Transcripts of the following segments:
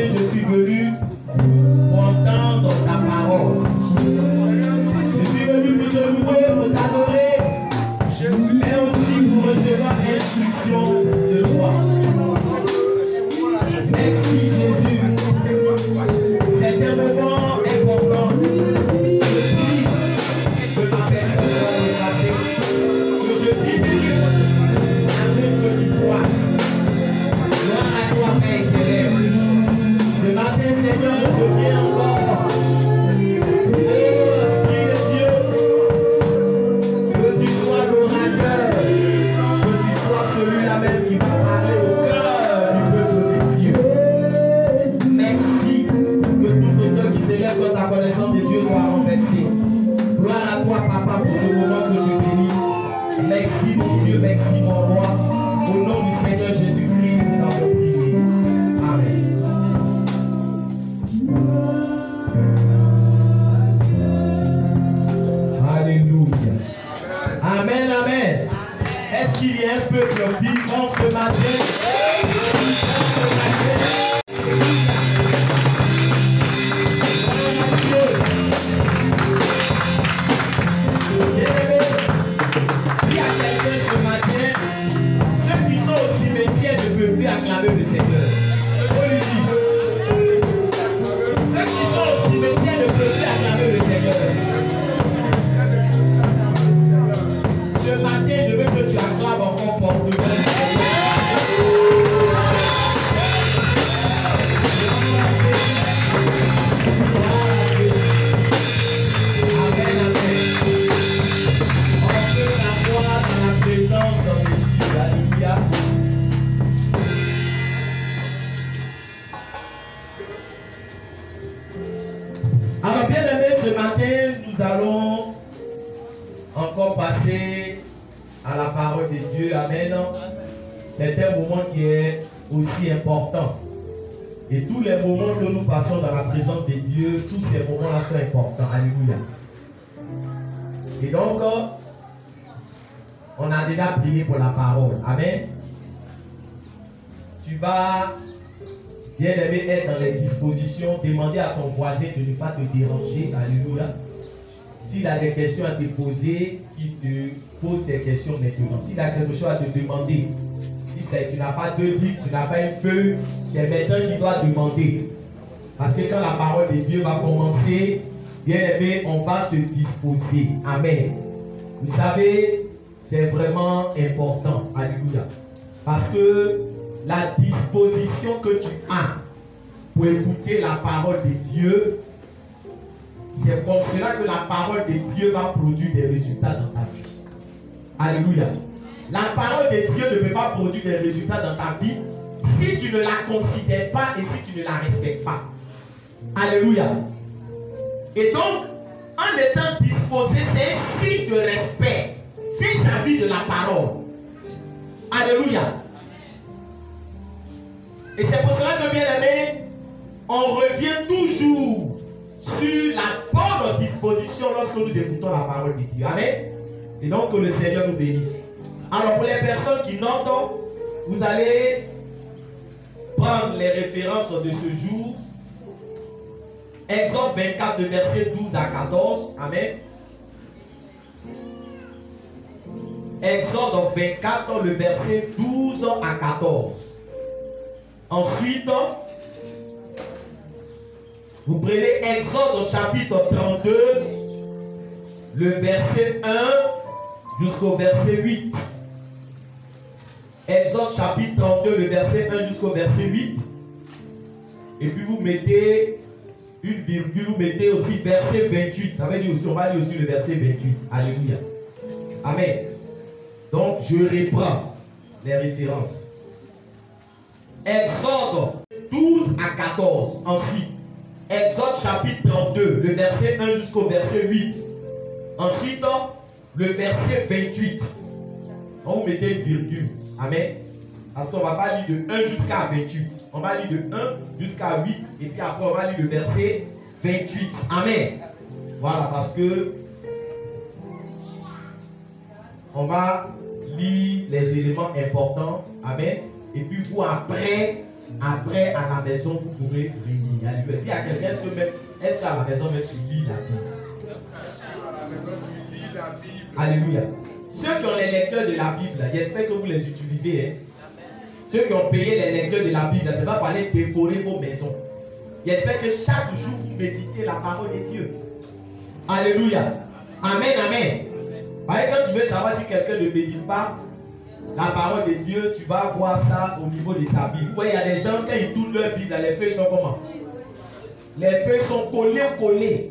matin, je suis venu pour entendre ta parole. Je suis venu pour te louer, pour t'adorer, mais aussi pour recevoir l'instruction de toi. Merci Jésus. C'est un moment important. Je ma personne soit dépassée. Que je diminue afin que tu croisses. Gloire à toi, Père éternel. Ce matin, Seigneur, je viens encore. Oh, Esprit de Dieu, que tu sois l'orateur, que tu sois celui-là même qui va parler au cœur du peuple de Dieu. Merci que tout auteur qui s'élève dans ta connaissance de Dieu soit renversé. Gloire à toi, Papa, pour ce moment que tu bénis. Merci, mon Dieu, merci, mon roi. Au nom du Seigneur Jésus-Christ, nous avons prié. Amen. Alléluia. Amen, amen. Est-ce qu'il y a un peuple vivant ce matin? Il y a quelqu'un ce matin, ceux qui sont au cimetière ne peuvent plus acclamer le Seigneur. Ceux qui sont au cimetière ne peuvent plus acclamer le Seigneur. Ce matin, je veux que tu acclames encore fortement. Amen, amen. On peut s'asseoir dans la présence de Dieu. Alléluia. Alors, bien aimé, ce matin, nous allons encore passer à la parole de Dieu. Amen. C'est un moment qui est aussi important. Et tous les moments que nous passons dans la présence de Dieu, tous ces moments-là sont importants. Alléluia. Et donc, on a déjà prié pour la parole. Amen. Tu vas, bien aimé, être dans les dispositions. Demander à ton voisin de ne pas te déranger. Alléluia. S'il a des questions à te poser, il te pose ces questions maintenant. S'il a quelque chose à te demander, si tu n'as pas de livre, tu n'as pas une feuille, c'est maintenant qu'il doit demander. Parce que quand la parole de Dieu va commencer, bien aimé, on va se disposer. Amen. Vous savez, c'est vraiment important. Alléluia. Parce que la disposition que tu as pour écouter la parole de Dieu, c'est comme cela que la parole de Dieu va produire des résultats dans ta vie. Alléluia. La parole de Dieu ne peut pas produire des résultats dans ta vie si tu ne la considères pas et si tu ne la respectes pas. Alléluia. Et donc, en étant disposé, c'est un signe de respect vis-à-vis de la parole. Alléluia. Et c'est pour cela que, bien aimé, on revient toujours sur la bonne disposition lorsque nous écoutons la parole de Dieu. Amen. Et donc, que le Seigneur nous bénisse. Alors, pour les personnes qui notent, vous allez prendre les références de ce jour. Exode 24, de versets 12 à 14. Amen. Exode 24, le verset 12 à 14. Ensuite, vous prenez Exode chapitre 32, le verset 1 jusqu'au verset 8. Exode chapitre 32, le verset 1 jusqu'au verset 8. Et puis vous mettez une virgule, vous mettez aussi verset 28. Ça veut dire aussi, on va lire aussi le verset 28. Alléluia. Amen. Donc, je reprends les références. Exode 12 à 14. Ensuite, Exode chapitre 32, le verset 1 jusqu'au verset 8. Ensuite, le verset 28. Donc, vous mettez une virgule. Amen. Parce qu'on ne va pas lire de 1 jusqu'à 28. On va lire de 1 jusqu'à 8. Et puis après, on va lire le verset 28. Amen. Voilà, parce que on va lire les éléments importants. Amen. Et puis vous, après, Après, à la maison, vous pourrez relire. Alléluia. Dis à quelqu'un, est-ce qu'à la maison, même tu lis la Bible? Alléluia. Ceux qui ont les lecteurs de la Bible, j'espère que vous les utilisez. Hein. Ceux qui ont payé les lecteurs de la Bible, ce n'est pas pour aller décorer vos maisons. J'espère que chaque jour, vous méditez la parole de Dieu. Alléluia. Amen, amen. Quand tu veux savoir si quelqu'un ne médite pas la parole de Dieu, tu vas voir ça au niveau de sa Bible. Vous voyez, il y a des gens, quand ils tournent leur Bible, les feuilles sont comment? Les feuilles sont collées.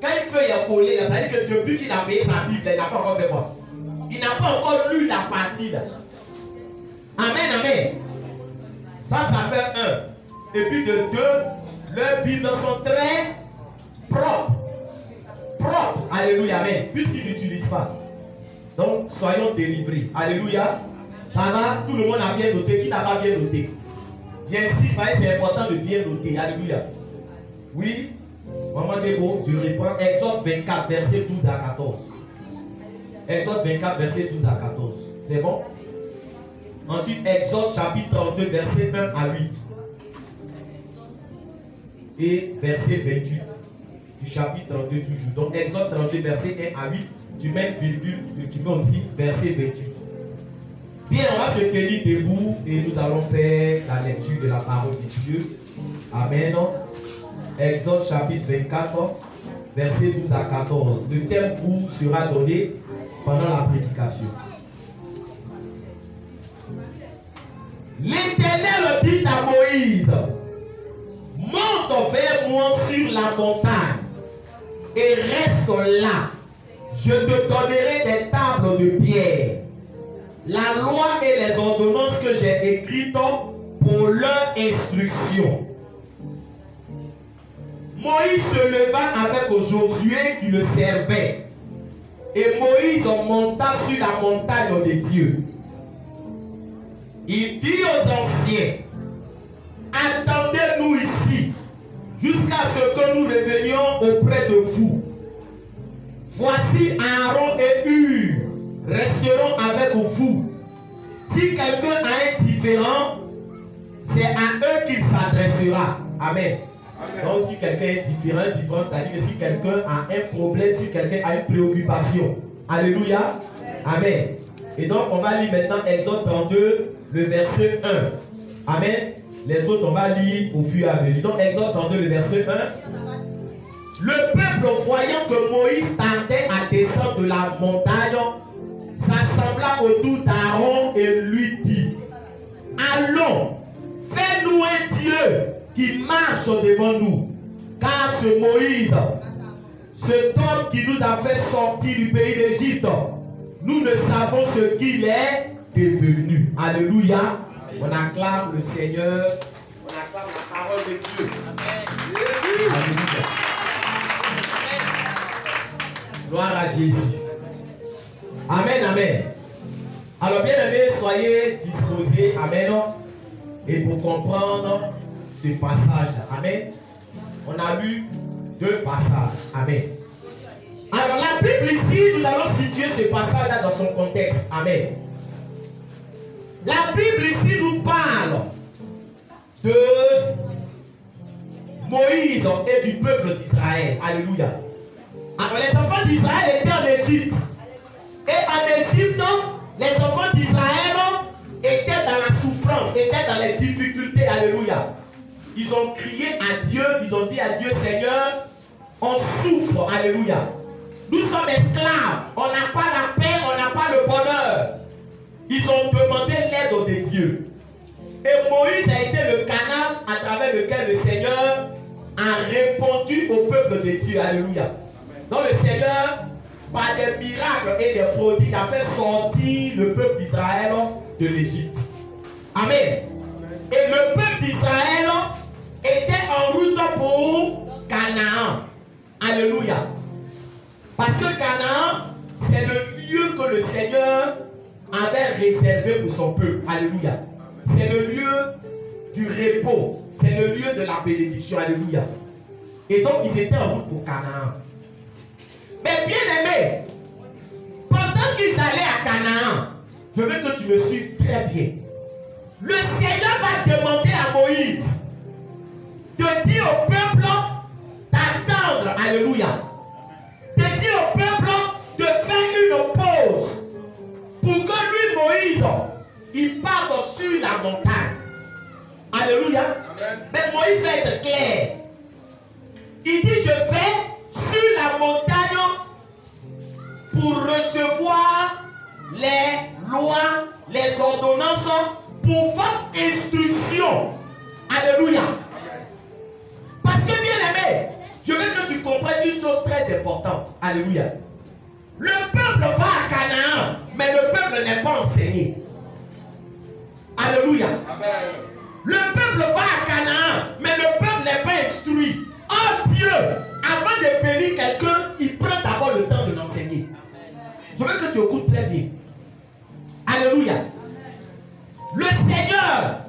Quand une feuille est collée, ça veut dire que depuis qu'il a payé sa Bible, il n'a pas encore fait quoi? Il n'a pas encore lu la partie là. Amen, amen. Ça fait un. Et puis de deux, leurs Bibles sont très propres. Alléluia, amen. Puisqu'ils n'utilisent pas. Donc, soyons délivrés. Alléluia. Ça va, tout le monde a bien noté. Qui n'a pas bien noté? J'insiste, c'est important de bien noter. Alléluia. Oui. Maman Débo, je reprends. Exode 24, verset 12 à 14. Exode 24, verset 12 à 14. C'est bon? Ensuite, Exode chapitre 32, verset 1 à 8. Et verset 28 du chapitre 32 toujours. Donc, Exode 32, verset 1 à 8. Tu mets une virgule, tu mets aussi verset 28. Bien, on va se tenir debout et nous allons faire la lecture de la parole de Dieu. Amen. Exode chapitre 24, verset 12 à 14. Le thème vous sera donné pendant la prédication. L'Éternel dit à Moïse, monte vers moi sur la montagne et reste là. Je te donnerai des tables de pierre, la loi et les ordonnances que j'ai écrites pour leur instruction. Moïse se leva avec Josué qui le servait. Et Moïse monta sur la montagne de Dieu. Il dit aux anciens, attendez-nous ici, jusqu'à ce que nous revenions auprès de vous. Voici Aaron et Hur resteront avec vous. Si quelqu'un a un différent, c'est à eux qu'il s'adressera. Amen. Donc si quelqu'un est différent, ça dit que si quelqu'un a un problème, si quelqu'un a une préoccupation. Alléluia. Amen. Et donc on va lire maintenant Exode 32, le verset 1. Amen. Les autres on va lire au fur et à mesure. Donc Exode 32, le verset 1. Le peuple, voyant que Moïse tardait à descendre de la montagne, s'assembla autour d'Aaron et lui dit, allons, fais-nous un Dieu qui marche devant nous. Car ce Moïse, cet homme qui nous a fait sortir du pays d'Égypte, nous ne savons ce qu'il est devenu. Alléluia. On acclame le Seigneur. On acclame la parole de Dieu. Amen. Alléluia. Gloire à Jésus. Amen, amen. Alors, bien aimés, soyez disposés. Amen. Et pour comprendre ce passage-là. Amen. On a lu deux passages. Amen. Alors, la Bible ici, nous allons situer ce passage-là dans son contexte. Amen. La Bible ici nous parle de Moïse et du peuple d'Israël. Alléluia. Alors, les enfants d'Israël étaient en Égypte. Et en Égypte, les enfants d'Israël étaient dans la souffrance, étaient dans les difficultés. Alléluia. Ils ont crié à Dieu, ils ont dit à Dieu, Seigneur, on souffre. Alléluia. Nous sommes esclaves, on n'a pas la paix, on n'a pas le bonheur. Ils ont demandé l'aide de Dieu. Et Moïse a été le canal à travers lequel le Seigneur a répondu au peuple de Dieu. Alléluia. Donc le Seigneur, par des miracles et des prodiges, a fait sortir le peuple d'Israël de l'Égypte. Amen. Et le peuple d'Israël était en route pour Canaan. Alléluia. Parce que Canaan, c'est le lieu que le Seigneur avait réservé pour son peuple. Alléluia. C'est le lieu du repos. C'est le lieu de la bénédiction. Alléluia. Et donc, ils étaient en route pour Canaan. Mais bien aimé, pendant qu'ils allaient à Canaan, je veux que tu me suives très bien. le Seigneur va demander à Moïse de dire au peuple d'attendre, alléluia, de dire au peuple de faire une pause pour que lui, Moïse, il parte sur la montagne. Alléluia. Amen. Mais Moïse va être clair. Il dit, je vais sur la montagne pour recevoir les lois, les ordonnances pour votre instruction. Alléluia. Parce que bien aimé, je veux que tu comprennes une chose très importante. Alléluia. Le peuple va à Canaan, mais le peuple n'est pas enseigné. Alléluia. Amen. Le peuple va à Canaan, mais le peuple n'est pas instruit. Oh Dieu, avant de bénir quelqu'un, il prend d'abord le temps de l'enseigner. Je veux que tu écoutes très bien. Alléluia. Le Seigneur,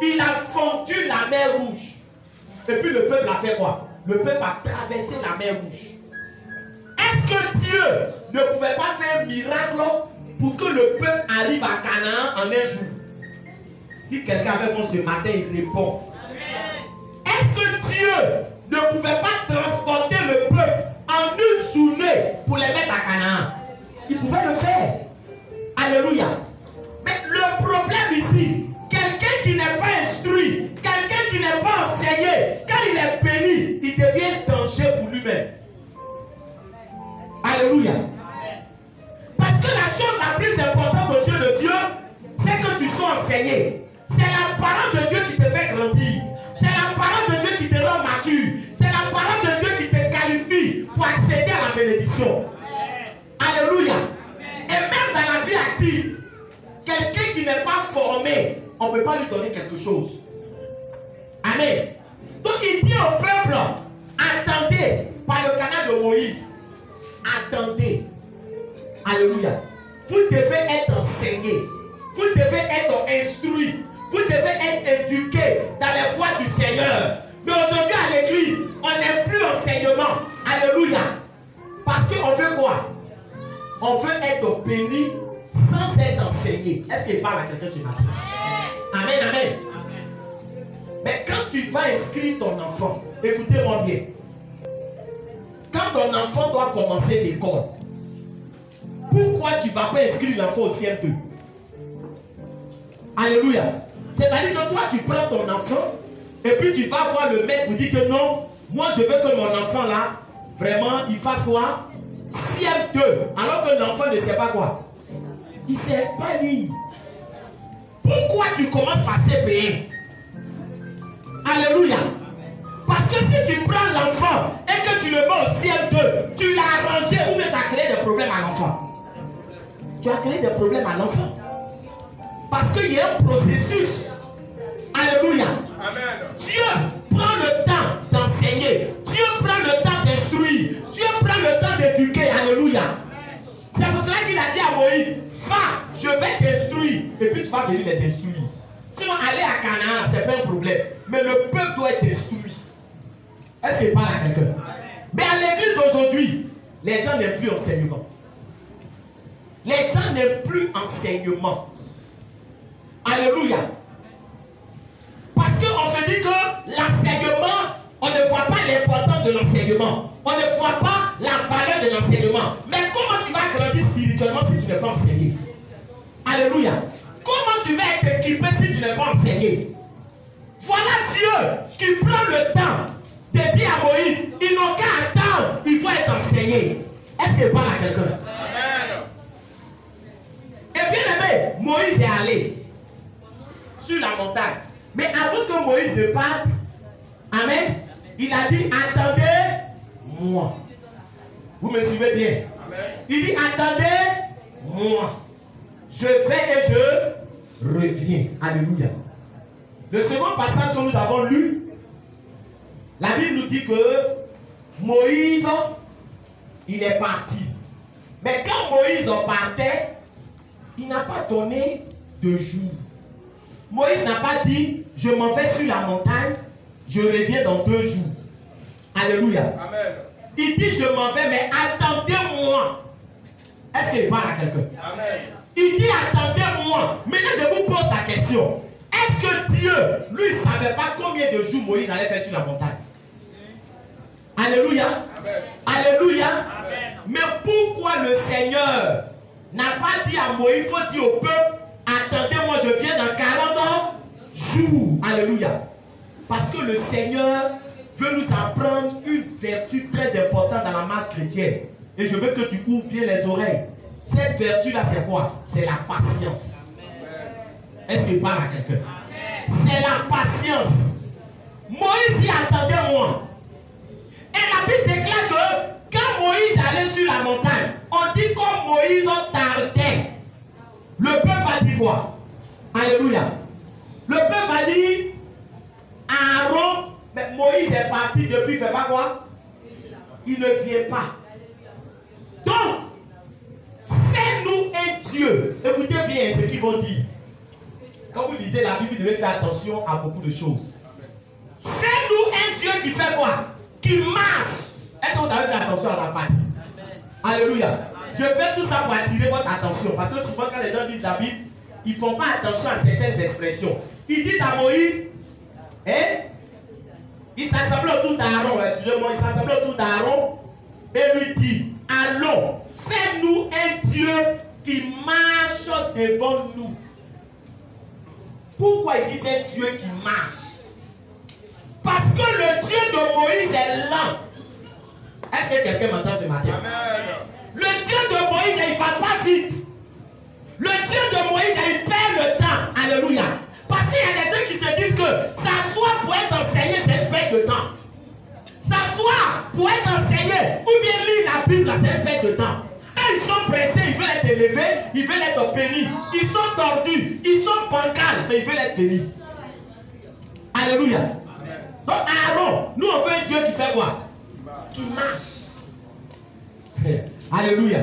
il a fondu la mer Rouge. Et puis le peuple a fait quoi? Le peuple a traversé la mer Rouge. Est-ce que Dieu ne pouvait pas faire un miracle pour que le peuple arrive à Canaan en un jour? Si quelqu'un avec moi ce matin, il répond. Est-ce que Dieu ne pouvait pas transporter le peuple en une journée pour les mettre à Canaan? Il pouvait le faire. Alléluia. Mais le problème ici, quelqu'un qui n'est pas instruit, quelqu'un qui n'est pas enseigné, quand il est béni, il devient danger pour lui-même. Alléluia. Parce que la chose la plus importante aux yeux de Dieu, c'est que tu sois enseigné. C'est la parole de Dieu qui te fait grandir. C'est la parole de Dieu qui te rend mature. C'est la parole de Dieu qui te qualifie pour accéder à la bénédiction. Alléluia. Et même dans la vie active, quelqu'un qui n'est pas formé, on ne peut pas lui donner quelque chose. Amen. Donc il dit au peuple, attendez, par le canal de Moïse, attendez. Alléluia. Vous devez être enseigné. Vous devez être instruit. Vous devez être éduqué dans les voies du Seigneur. Mais aujourd'hui à l'église, on n'est plus enseignement. Alléluia. Parce qu'on veut quoi? On veut être béni sans être enseigné. Est-ce qu'il parle à quelqu'un ce matin? Amen, amen. Mais quand tu vas inscrire ton enfant, écoutez-moi bien. Quand ton enfant doit commencer l'école, pourquoi tu ne vas pas inscrire l'enfant au CM2? Alléluia. C'est-à-dire que toi, tu prends ton enfant et puis tu vas voir le maître pour dire que non, moi je veux que mon enfant là, vraiment, il fasse quoi? CM2. Alors que l'enfant ne sait pas quoi. Il ne sait pas lire. Pourquoi tu commences par CP1? Alléluia. Parce que si tu prends l'enfant et que tu le mets au CM2, tu l'as arrangé ou bien tu as créé des problèmes à l'enfant. Tu as créé des problèmes à l'enfant. Parce qu'il y a un processus. Alléluia. Amen. Dieu prend le temps d'enseigner. Dieu prend le temps d'instruire. Dieu prend le temps d'éduquer. Alléluia. C'est pour cela qu'il a dit à Moïse, va, je vais t'instruire. Et puis tu vas venir les instruire. Sinon, aller à Canaan, ce n'est pas un problème. Mais le peuple doit être instruit. Est-ce qu'il parle à quelqu'un? Mais à l'église aujourd'hui, les gens n'aiment plus enseignement. Les gens n'aiment plus enseignement. Alléluia. Parce qu'on se dit que l'enseignement, on ne voit pas l'importance de l'enseignement. On ne voit pas la valeur de l'enseignement. Mais comment tu vas grandir spirituellement si tu n'es pas enseigné? Alléluia. Comment tu vas être équipé si tu n'es pas enseigné? Voilà Dieu qui prend le temps de dire à Moïse, ils n'ont qu'à attendre, il faut être enseigné. Est-ce qu'il parle à quelqu'un? Et bien aimé, Moïse est allé sur la montagne. Mais avant que Moïse ne parte, amen, il a dit, attendez-moi. Vous me suivez bien? Amen. Il dit, attendez-moi. Je vais et je reviens. Alléluia. Le second passage que nous avons lu, la Bible nous dit que Moïse, il est parti. Mais quand Moïse partait, il n'a pas donné de jour. Moïse n'a pas dit, je m'en vais sur la montagne, je reviens dans 2 jours. Alléluia. Amen. Il dit, je m'en vais, mais attendez-moi. Est-ce qu'il parle à quelqu'un? Amen. Il dit, attendez-moi. Maintenant, je vous pose la question. Dieu, lui, il ne savait pas combien de jours Moïse allait faire sur la montagne. Alléluia. Amen. Alléluia. Amen. Mais pourquoi le Seigneur n'a pas dit à Moïse, il faut dire au peuple, attendez-moi, je viens dans 40 jours. Alléluia. Parce que le Seigneur veut nous apprendre une vertu très importante dans la marche chrétienne. Et je veux que tu ouvres bien les oreilles. Cette vertu-là, c'est quoi? C'est la patience. Est-ce qu'il parle à quelqu'un? C'est la patience. Moïse y attendait moi. Et la Bible déclare que quand Moïse allait sur la montagne, on dit comme Moïse tardait. Le peuple va dire quoi? Alléluia. Le peuple va dire Aaron, mais Moïse est parti depuis, il ne fait pas quoi? Il ne vient pas. Donc, fais-nous un Dieu. Écoutez bien ce qu'ils vont dire. Quand vous lisez la Bible, vous devez faire attention à beaucoup de choses. Fais-nous un Dieu qui fait quoi? Qui marche. Est-ce que vous avez fait attention à la partie? Alléluia. Je fais tout ça pour attirer votre attention. Parce que souvent quand les gens lisent la Bible, ils ne font pas attention à certaines expressions. Ils disent à Moïse, il s'assemble autour d'Aaron, excusez-moi, il s'assemble autour d'Aaron et lui dit, allons, fais-nous un Dieu qui marche devant nous. Pourquoi ils disent un Dieu qui marche? Parce que le Dieu de Moïse est lent. Est-ce que quelqu'un m'entend ce matin? Amen. Le Dieu de Moïse, il ne va pas vite. Le Dieu de Moïse, il perd le temps. Alléluia. Parce qu'il y a des gens qui se disent que s'asseoir pour être enseigné, c'est une perte de temps. S'asseoir pour être enseigné, ou bien lire la Bible, c'est une perte de temps. Et ils sont pressés, ils veulent être élevés, ils veulent être bénis. Ils sont tordus, ils sont bancals, mais ils veulent être bénis. Alléluia. Donc Aaron, nous on veut un Dieu qui fait quoi? Qui marche. Alléluia.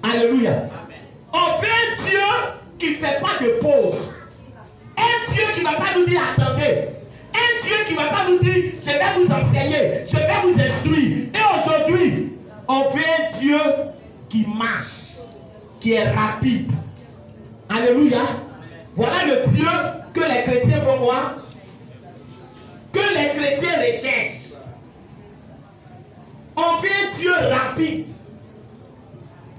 Alléluia. On veut un Dieu qui ne fait pas de pause. Un Dieu qui ne va pas nous dire attendez. Un Dieu qui ne va pas nous dire je vais vous enseigner, je vais vous instruire. Et aujourd'hui, on veut un Dieu qui marche, qui est rapide. Alléluia. Voilà le Dieu que les chrétiens font voir. Que les chrétiens recherchent. On veut un Dieu rapide.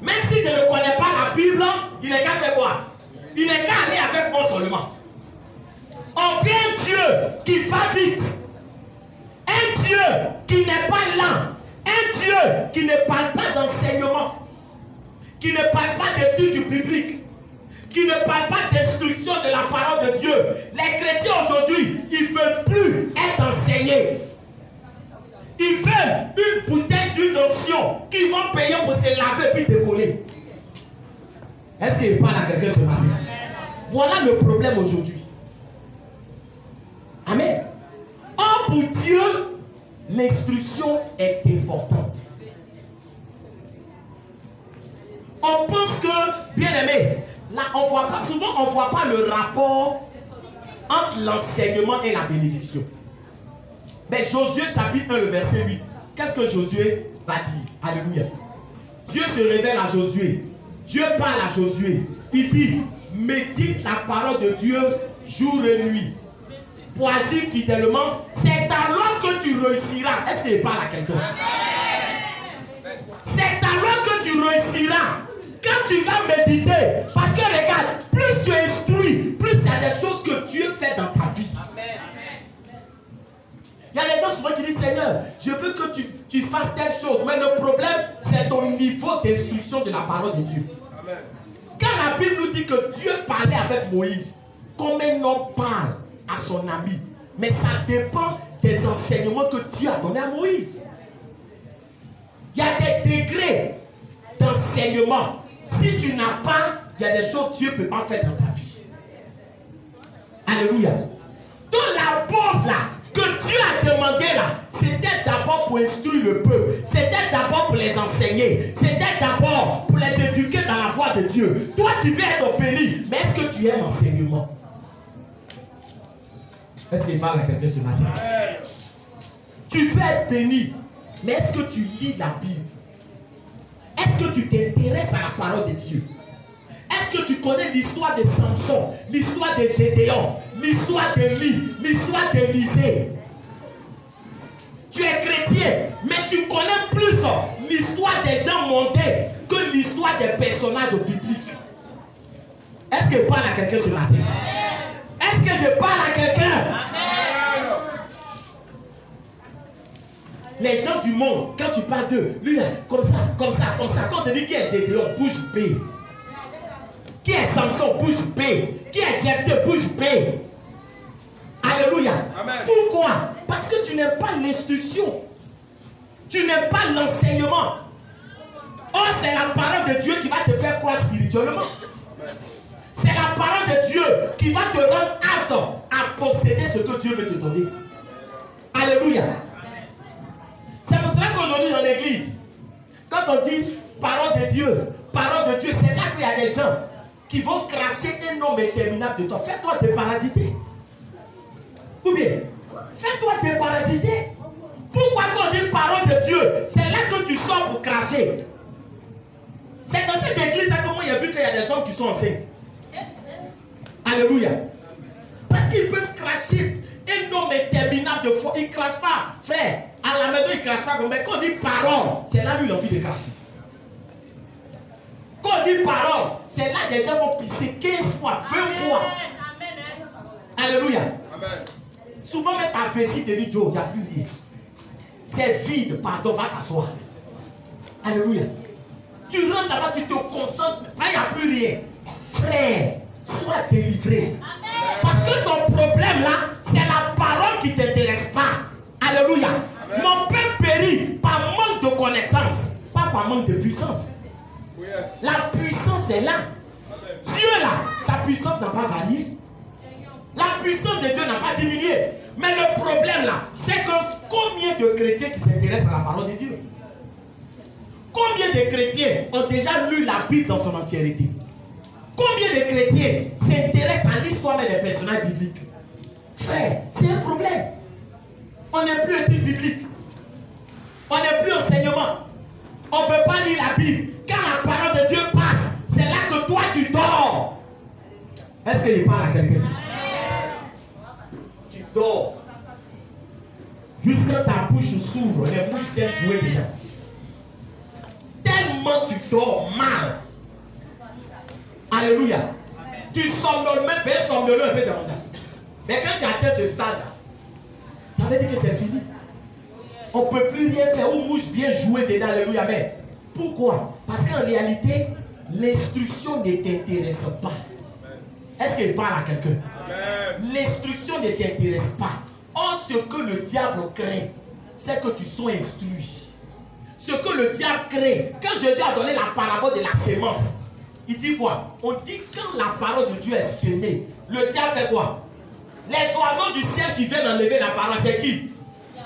Même si je ne connais pas la Bible, il n'est qu'à faire quoi? Il n'est qu'à aller avec moi seulement. On veut un Dieu qui va vite. Un Dieu qui n'est pas lent. Un Dieu qui ne parle pas d'enseignement. Qui ne parle pas d'études du public. Qui ne parle pas d'instruction de la parole de Dieu. Les chrétiens aujourd'hui, ils ne veulent plus être enseignés. Ils veulent une bouteille d'huile d'onction qu'ils vont payer pour se laver puis décoller. Est-ce qu'il parle à quelqu'un ce matin? Voilà le problème aujourd'hui. Amen. Or pour Dieu, l'instruction est importante. On pense que, bien aimé, là on voit pas, souvent on ne voit pas le rapport entre l'enseignement et la bénédiction. Mais Josué chapitre 1, le verset 8. Qu'est-ce que Josué va dire? Alléluia. Dieu se révèle à Josué. Dieu parle à Josué. Il dit, médite la parole de Dieu jour et nuit. Pour agir fidèlement, c'est alors que tu réussiras. Est-ce qu'il parle à quelqu'un? C'est alors que tu réussiras. Quand tu vas méditer. Parce que regarde, plus tu instruis, plus il y a des choses que Dieu fait dans ta vie. Il y a des gens souvent qui disent, Seigneur, je veux que tu fasses telle chose. Mais le problème, c'est ton niveau d'instruction de la parole de Dieu. Amen. Quand la Bible nous dit que Dieu parlait avec Moïse, comme un homme parle à son ami. Mais ça dépend des enseignements que Dieu a donnés à Moïse. Il y a des degrés d'enseignement. Si tu n'as pas, il y a des choses que Dieu ne peut pas faire dans ta vie. Alléluia. Donc la pause là, que Dieu a demandé là, c'était d'abord pour instruire le peuple, c'était d'abord pour les enseigner, c'était d'abord pour les éduquer dans la voie de Dieu. Toi tu veux être béni, mais est-ce que tu aimes l'enseignement? Est-ce qu'il parle à quelqu'un ce matin? Tu veux être béni, mais est-ce que tu lis la Bible? Est-ce que tu t'intéresses à la parole de Dieu? Est-ce que tu connais l'histoire de Samson, l'histoire de Gédéon, l'histoire d'Élie, l'histoire d'Élisée. Tu es chrétien, mais tu connais plus l'histoire des gens montés que l'histoire des personnages bibliques. Est-ce que je parle à quelqu'un ce matin? Est-ce que je parle à quelqu'un? Les gens du monde, quand tu parles d'eux, lui, comme ça, comme ça, comme ça. Quand on te dit qui est Gédéon, bouge B. Qui est Samson, bouge B. Qui est Jephthé, bouge B. Alléluia. Amen. Pourquoi? Parce que tu n'aimes pas l'instruction. Tu n'aimes pas l'enseignement. Or, c'est la parole de Dieu qui va te faire croire spirituellement. C'est la parole de Dieu qui va te rendre apte à posséder ce que Dieu veut te donner. Alléluia. C'est pour cela qu'aujourd'hui dans l'église, quand on dit parole de Dieu, c'est là qu'il y a des gens qui vont cracher un nom interminable de toi. Fais-toi déparasiter. Ou bien, fais-toi déparasiter. Pourquoi quand on dit parole de Dieu, c'est là que tu sors pour cracher. C'est dans cette église là que moi j'ai vu qu'il y a des hommes qui sont enceintes. Alléluia. Parce qu'ils peuvent cracher un nom interminable de foi. Ils ne crachent pas. Frère, à la maison, ils ne crachent pas. Mais quand on dit parole, c'est là où il a envie de cracher. Quand on dit parole, c'est là que des gens vont pisser 15 fois, 20 fois. Alléluia. Amen. Souvent, même ta vessie te dit, Joe, il n'y a plus rien. C'est vide, pardon, va t'asseoir. Alléluia. Tu rentres là-bas, tu te concentres, il n'y a plus rien. Frère, sois délivré. Parce que ton problème là, c'est la parole qui ne t'intéresse pas. Alléluia. Amen. Mon peuple périt par manque de connaissance, pas par manque de puissance. Yes. La puissance est là. Amen. Dieu là, sa puissance n'a pas varié. La puissance de Dieu n'a pas diminué. Mais le problème là, c'est que combien de chrétiens qui s'intéressent à la parole de Dieu? Combien de chrétiens ont déjà lu la Bible dans son entièreté? Combien de chrétiens s'intéressent à l'histoire des personnages bibliques? Frère, c'est un problème. On n'est plus étude biblique. On n'est plus enseignement. On ne veut pas lire la Bible. Quand la parole de Dieu passe, c'est là que toi tu dors. Est-ce qu'il parle à quelqu'un? Tu dors. Jusqu'à ta bouche s'ouvre, les bouches viennent jouer dedans. Tellement tu dors mal. Alléluia. Amen. Tu somnoles même, mais somnoleux un peu, c'est comme ça. Mais quand tu atteins ce stade, ça veut dire que c'est fini. On ne peut plus rien faire. Où mouche vient jouer dedans, alléluia. Mais pourquoi? Parce qu'en réalité, l'instruction ne t'intéresse pas. Est-ce qu'il parle à quelqu'un? L'instruction ne t'intéresse pas. Or, ce que le diable craint, c'est que tu sois instruit. Ce que le diable craint, quand Jésus a donné la parabole de la sémence, il dit quoi? On dit quand la parole de Dieu est sémée, le diable fait quoi? Les oiseaux du ciel qui viennent enlever la parole, c'est qui?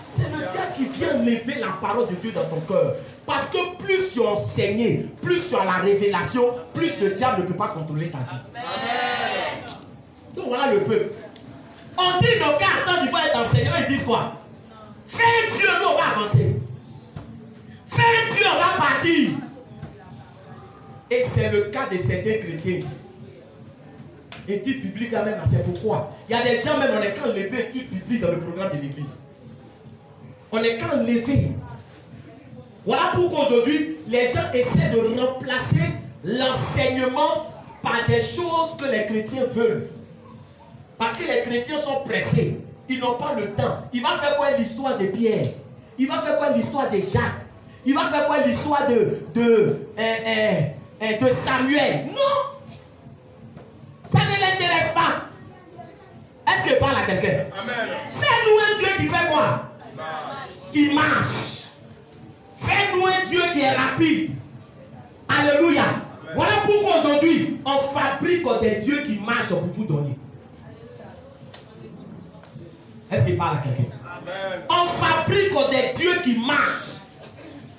C'est le diable qui vient enlever la parole de Dieu dans ton cœur. Parce que plus tu as enseigné, plus tu as la révélation, plus le diable ne peut pas contrôler ta vie. Amen. Donc voilà le peuple. On dit nos cas, attends, il faut être enseignant, ils disent quoi? Fais Dieu, nous on va avancer. Fais Dieu, on va partir. Et c'est le cas de certains chrétiens ici. Études bibliques là même, c'est pourquoi. Il y a des gens même, on est qu'à enlever études bibliques dans le programme de l'église. On est qu'à enlever. Voilà pourquoi aujourd'hui, les gens essaient de remplacer l'enseignement par des choses que les chrétiens veulent. Parce que les chrétiens sont pressés. Ils n'ont pas le temps. Il va faire quoi l'histoire de Pierre? Il va faire quoi l'histoire de Jacques? Il va faire quoi l'histoire de Samuel? Non! Ça ne l'intéresse pas. Est-ce que parle à quelqu'un? Fais-nous un Dieu qui fait quoi? Qui marche. Fais-nous un Dieu qui est rapide. Alléluia. Amen. Voilà pourquoi aujourd'hui, on fabrique des dieux qui marchent pour vous donner. Est-ce qu'il parle à quelqu'un? On fabrique des dieux qui marchent.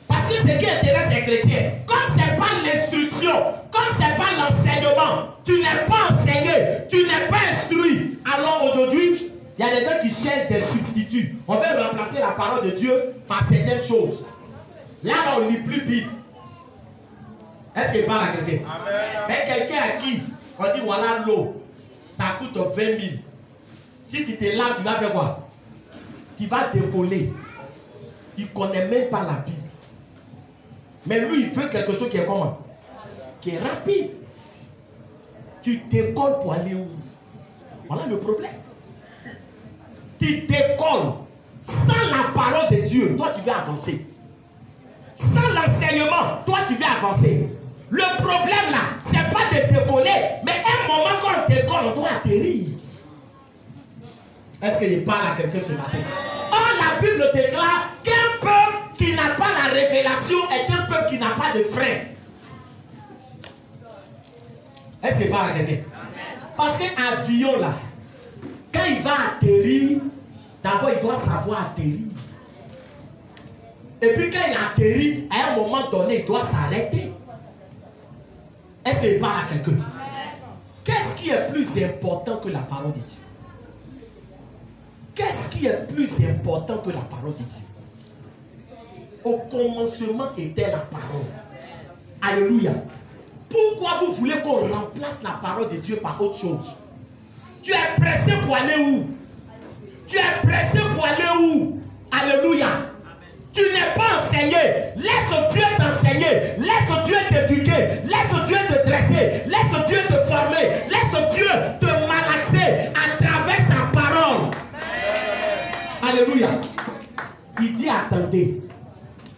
Parce que ce qui intéresse les chrétiens, comme ce n'est pas l'instruction, comme ce n'est pas l'enseignement, tu n'es pas enseigné, tu n'es pas instruit. Alors aujourd'hui, il y a des gens qui cherchent des substituts. On veut remplacer la parole de Dieu par certaines choses. Là, on ne lit plus Bible. Est-ce qu'il parle à quelqu'un? Mais quelqu'un à qui on dit voilà l'eau, ça coûte 20 000. Si tu te laves, tu vas faire quoi? Tu vas décoller. Il ne connaît même pas la Bible. Mais lui, il veut quelque chose qui est comment? Qui est rapide. Tu décolles pour aller où? Voilà le problème. Tu décolles. Sans la parole de Dieu, toi tu vas avancer. Sans l'enseignement, toi tu vas avancer. Le problème là, ce n'est pas de décoller, mais un moment quand on décolle, on doit atterrir. Est-ce qu'il parle à quelqu'un ce matin? Or, la Bible déclare qu'un peuple qui n'a pas la révélation est un peuple qui n'a pas de frein. Est-ce qu'il parle à quelqu'un? Parce qu'un avion là, quand il va atterrir, d'abord il doit savoir atterrir. Et puis quand il atterrit, à un moment donné, il doit s'arrêter. Est-ce qu'il parle à quelqu'un? Qu'est-ce qui est plus important que la parole de Dieu? Qu'est-ce qui est plus important que la parole de Dieu? Au commencement était la parole. Alléluia. Pourquoi vous voulez qu'on remplace la parole de Dieu par autre chose? Tu es pressé pour aller où? Tu es pressé pour aller où? Alléluia. Tu n'es pas enseigné. Laisse Dieu t'enseigner. Laisse Dieu t'éduquer. Laisse Dieu te dresser. Laisse Dieu te former. Laisse Dieu te malaxer à travers sa parole. Alléluia. Il dit attendez.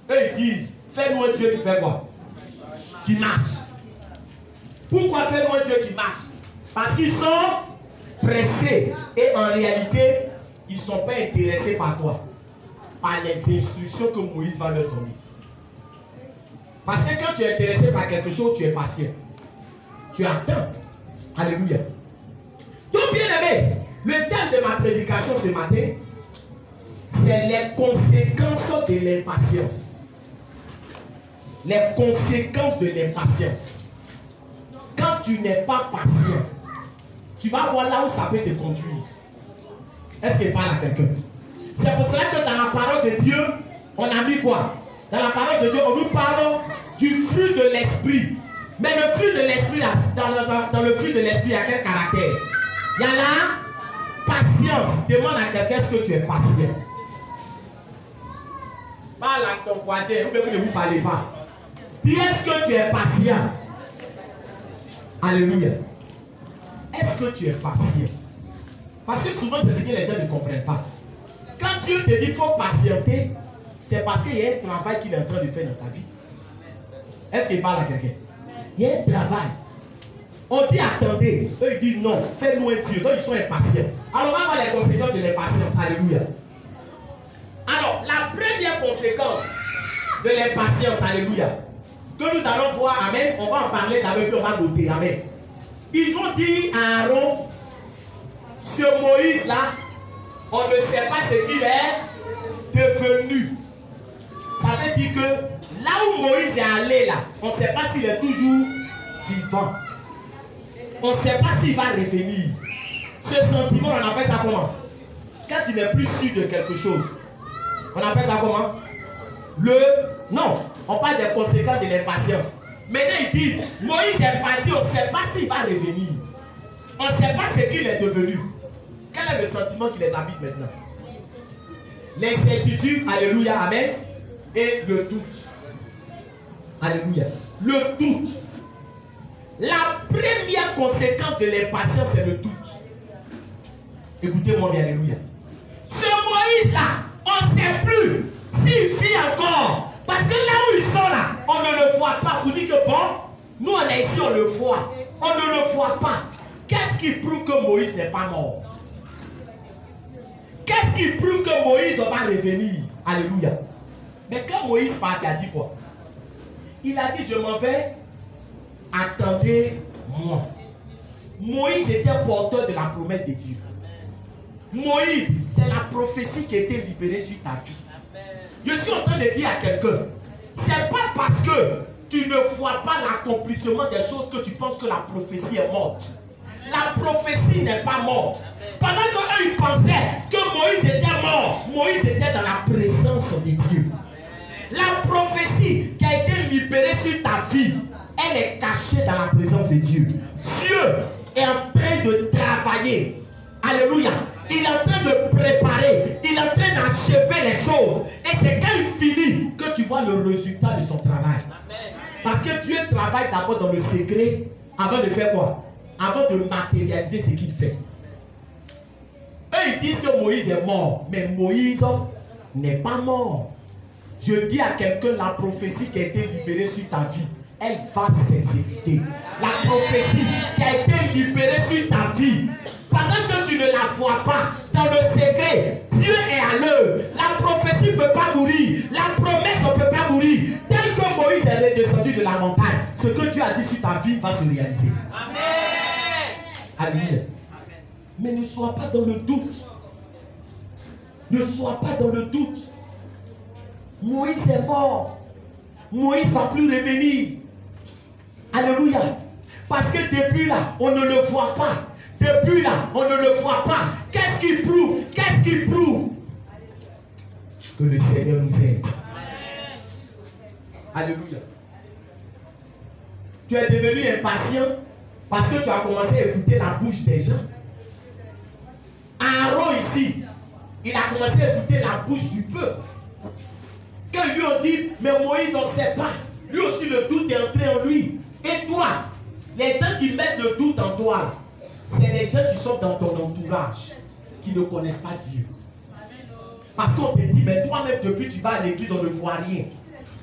Eux ils disent fais-nous un Dieu qui fait quoi? Qui marche. Pourquoi fais-nous un Dieu qui marche? Parce qu'ils sont pressés. Et en réalité, ils ne sont pas intéressés par quoi? Par les instructions que Moïse va leur donner. Parce que quand tu es intéressé par quelque chose, tu es patient. Tu attends. Alléluia. Donc bien aimé, le thème de ma prédication ce matin, c'est les conséquences de l'impatience. Les conséquences de l'impatience. Quand tu n'es pas patient, tu vas voir là où ça peut te conduire. Est-ce qu'il parle à quelqu'un? C'est pour cela que dans la parole de Dieu, on a mis quoi? Dans la parole de Dieu, on nous parle du fruit de l'esprit. Mais le fruit de l'esprit, dans le fruit de l'esprit, il y a quel caractère? Il y a la patience. Demande à quelqu'un est-ce que tu es patient. Parle à ton voisin, vous ne vous parlez pas. Dis est-ce que tu es patient? Alléluia. Est-ce que tu es patient? Parce que souvent, c'est ce que les gens ne comprennent pas. Quand Dieu te dit qu'il faut patienter, c'est parce qu'il y a un travail qu'il est en train de faire dans ta vie. Est-ce qu'il parle à quelqu'un? Il y a un travail. On dit attendez. Eux ils disent non, fais-nous un Dieu. Donc ils sont impatients. Alors on va voir les conséquences de l'impatience. Alléluia. Alors la première conséquence de l'impatience, alléluia, que nous allons voir, amen, on va en parler d'abord, puis on va noter, amen. Ils ont dit à Aaron, ce Moïse-là, on ne sait pas ce qu'il est devenu. Ça veut dire que là où Moïse est allé, là, on ne sait pas s'il est toujours vivant. On ne sait pas s'il va revenir. Ce sentiment, on appelle ça comment? Quand tu n'es plus sûr de quelque chose, on appelle ça comment? Non, on parle des conséquences de l'impatience. Maintenant ils disent, Moïse est parti, on ne sait pas s'il va revenir. On ne sait pas ce qu'il est devenu. Quel est le sentiment qui les habite maintenant? L'incertitude, alléluia, amen, et le doute. Alléluia. Le doute. La première conséquence de l'impatience, c'est le doute. Écoutez-moi bien, alléluia. Ce Moïse-là, on ne sait plus s'il vit encore. Parce que là où ils sont là, on ne le voit pas. Pour dire que bon, nous on est ici, on le voit. On ne le voit pas. Qu'est-ce qui prouve que Moïse n'est pas mort? Qu'est-ce qui prouve que Moïse va revenir? Alléluia. Mais quand Moïse part, il a dit quoi? Il a dit, je m'en vais, attendez-moi. Moïse était porteur de la promesse de Dieu. Moïse, c'est la prophétie qui a été libérée sur ta vie. Je suis en train de dire à quelqu'un, c'est pas parce que tu ne vois pas l'accomplissement des choses que tu penses que la prophétie est morte. La prophétie n'est pas morte. Pendant qu'eux ils pensaient que Moïse était mort, Moïse était dans la présence de Dieu. La prophétie qui a été libérée sur ta vie, elle est cachée dans la présence de Dieu. Dieu est en train de travailler. Alléluia. Il est en train de préparer. Il est en train d'achever les choses. Et c'est quand il finit que tu vois le résultat de son travail. Parce que Dieu travaille d'abord dans le secret avant de faire quoi? Avant de matérialiser ce qu'il fait. Eux, ils disent que Moïse est mort. Mais Moïse n'est pas mort. Je dis à quelqu'un, la prophétie qui a été libérée sur ta vie, elle va s'exécuter. La prophétie qui a été libérée sur ta vie, pendant que tu ne la vois pas, dans le secret, Dieu est à l'œuvre. La prophétie ne peut pas mourir. La promesse ne peut pas mourir. Tel que Moïse est redescendu de la montagne, ce que Dieu a dit sur ta vie va se réaliser. Amen. Alléluia. Mais ne sois pas dans le doute. Ne sois pas dans le doute. Moïse est mort. Moïse ne va plus revenir. Alléluia. Parce que depuis là, on ne le voit pas. Depuis là, on ne le voit pas. Qu'est-ce qui prouve? Qu'est-ce qui prouve? Que le Seigneur nous aide. Alléluia. Tu es devenu impatient parce que tu as commencé à écouter la bouche des gens. Aaron ici, il a commencé à écouter la bouche du peuple. Quand lui on dit, mais Moïse on ne sait pas. Lui aussi le doute est entré en lui. Et toi, les gens qui mettent le doute en toi, c'est les gens qui sont dans ton entourage, qui ne connaissent pas Dieu. Parce qu'on te dit, mais toi-même depuis tu vas à l'église, on ne voit rien.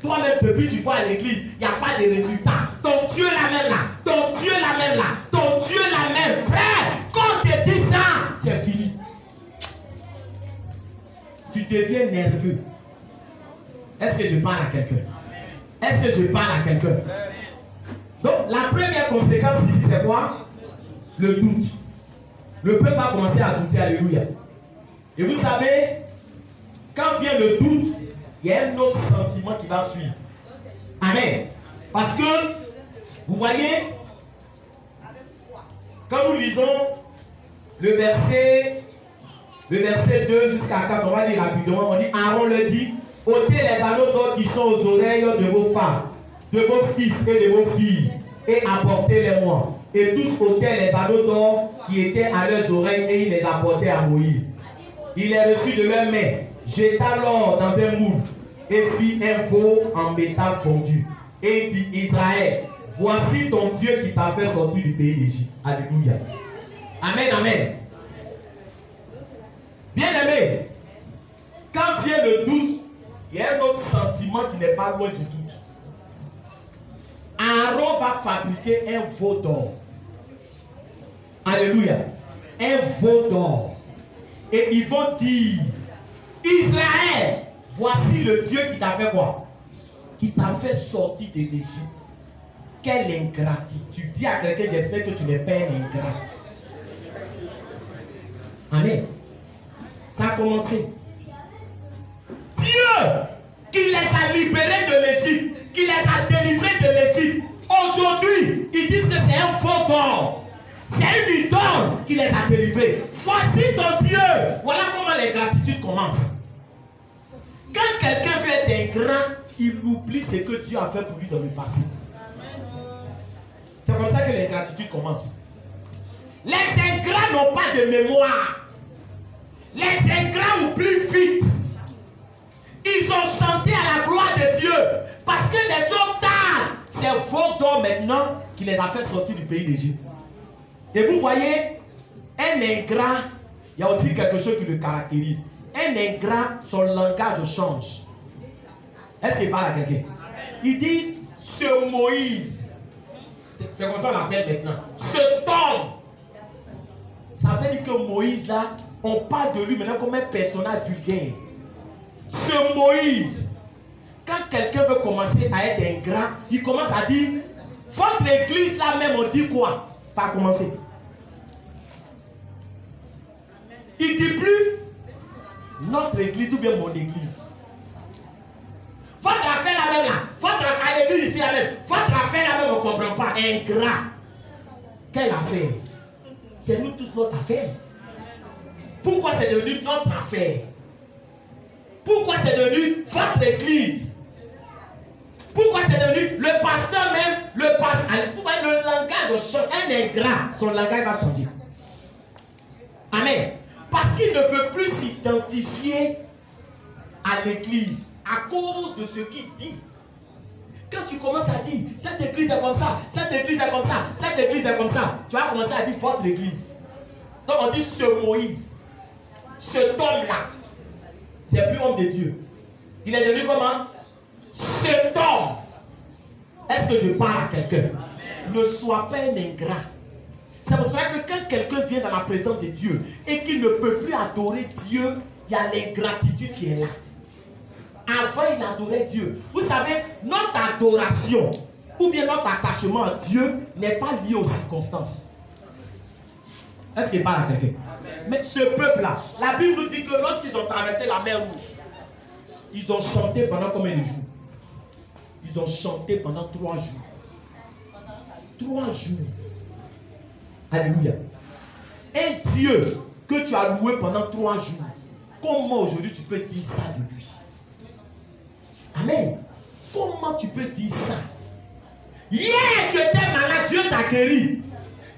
Toi-même depuis tu vas à l'église, il n'y a pas de résultat. Ton Dieu la même là, ton Dieu la même là, ton Dieu la même. Frère, quand on te dit ça, c'est fini. Tu deviens nerveux. Est-ce que je parle à quelqu'un? Est-ce que je parle à quelqu'un? Donc, la première conséquence ici, c'est quoi? Le doute. Le peuple va commencer à douter, alléluia. Et vous savez, quand vient le doute, il y a un autre sentiment qui va suivre. Amen. Parce que, vous voyez, quand nous lisons le verset 2 jusqu'à 4, on va lire rapidement, on dit, Aaron le dit, ôtez les anneaux d'or qui sont aux oreilles de vos femmes, de vos fils et de vos filles, et apportez-les-moi. Et tous ôtaient les anneaux d'or qui étaient à leurs oreilles et ils les apportaient à Moïse. Il les reçut de leurs mains, jeta l'or dans un moule et fit un veau en métal fondu. Et dit, Israël, voici ton Dieu qui t'a fait sortir du pays d'Égypte. Alléluia. Amen, amen. Bien aimé, quand vient le doute, il y a un autre sentiment qui n'est pas loin du doute. Aaron va fabriquer un veau d'or. Alléluia. Un veau d'or. Et ils vont dire, Israël, voici le Dieu qui t'a fait quoi? Qui t'a fait sortir de l'Égypte. Quelle ingratitude. Dis à quelqu'un, j'espère que tu n'es pas un ingrat. Amen. Ça a commencé. Dieu qui les a libérés de l'Égypte, qui les a délivrés de l'Égypte, aujourd'hui, ils disent que c'est un faux d'or. C'est une idole qui les a délivrés. Voici ton Dieu. Voilà comment l'ingratitude commence. Quand quelqu'un veut être ingrat, il oublie ce que Dieu a fait pour lui dans le passé. C'est comme ça que l'ingratitude commence. Les ingrats n'ont pas de mémoire. Les ingrats oublient vite. Ils ont chanté à la gloire de Dieu. Parce que les choses tard, c'est vos dons maintenant qui les a fait sortir du pays d'Égypte. Et vous voyez, un ingrat, il y a aussi quelque chose qui le caractérise. Un ingrat, son langage change. Est-ce qu'il parle à quelqu'un? Ils disent, ce Moïse, c'est comme ça qu'on l'appelle maintenant, ce Tom. Ça veut dire que Moïse là, on parle de lui maintenant comme un personnage vulgaire. Ce Moïse, quand quelqu'un veut commencer à être ingrat, il commence à dire, votre église là même, on dit quoi? Ça a commencé. Il ne dit plus notre église ou bien mon église. Votre affaire la même là, votre affaire à l'église ici la même, votre affaire la même, on ne comprend pas. Ingrat. Quelle affaire? C'est nous tous notre affaire. Pourquoi c'est devenu notre affaire? Pourquoi c'est devenu votre église? Pourquoi c'est devenu le pasteur même, le pasteur? Vous voyez, le langage change. Un ingrat, son langage va changer. Amen. Parce Parce qu'il ne veut plus s'identifier à l'église à cause de ce qu'il dit. Quand tu commences à dire, cette église est comme ça, cette église est comme ça, cette église est comme ça, tu vas commencer à dire votre église. Donc on dit ce Moïse, cet homme-là, c'est plus homme de Dieu. Il est devenu comment? Cet homme. Est-ce que je parle à quelqu'un? Ne sois pas un ingrat. C'est pour cela que quand quelqu'un vient dans la présence de Dieu et qu'il ne peut plus adorer Dieu, il y a l'ingratitude qui est là. Avant, il adorait Dieu. Vous savez, notre adoration ou bien notre attachement à Dieu n'est pas lié aux circonstances. Est-ce qu'il parle à quelqu'un? Mais ce peuple-là, la Bible nous dit que lorsqu'ils ont traversé la mer Rouge, ils ont chanté pendant combien de jours? Ils ont chanté pendant 3 jours. 3 jours. Alléluia. Un Dieu que tu as loué pendant 3 jours, comment aujourd'hui tu peux dire ça de lui? Amen. Comment tu peux dire ça? Hier tu étais malade, Dieu t'a guéri.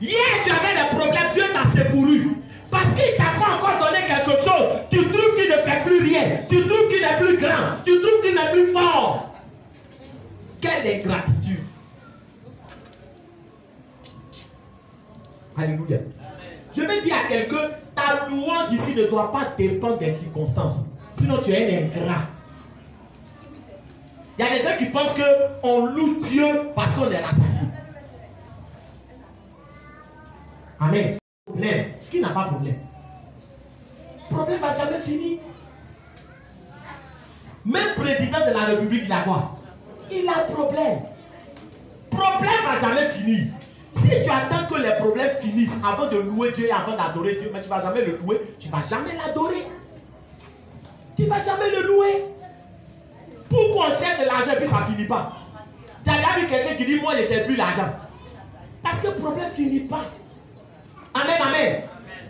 Hier tu avais des problèmes, Dieu t'a secouru. Parce qu'il ne t'a pas encore donné quelque chose, tu trouves qu'il ne fait plus rien. Tu trouves qu'il n'est plus grand. Tu trouves qu'il n'est plus fort. Quelle ingratitude. Alléluia. Je vais dire à quelqu'un, ta louange ici ne doit pas dépendre des circonstances. Sinon tu es un ingrat. Il y a des gens qui pensent qu'on loue Dieu parce qu'on est l'assassin. Amen. Problème. Qui n'a pas de problème? Le problème ne va jamais finir. Même président de la République, il a quoi? Il a problème. Le problème ne va jamais finir. Si tu attends que les problèmes finissent avant de louer Dieu et avant d'adorer Dieu, mais tu ne vas jamais le louer, tu ne vas jamais l'adorer. Tu ne vas jamais le louer. Pourquoi on cherche l'argent et puis ça ne finit pas? Tu as déjà vu quelqu'un qui dit moi je ne cherche plus l'argent? Parce que le problème ne finit pas. Amen, amen.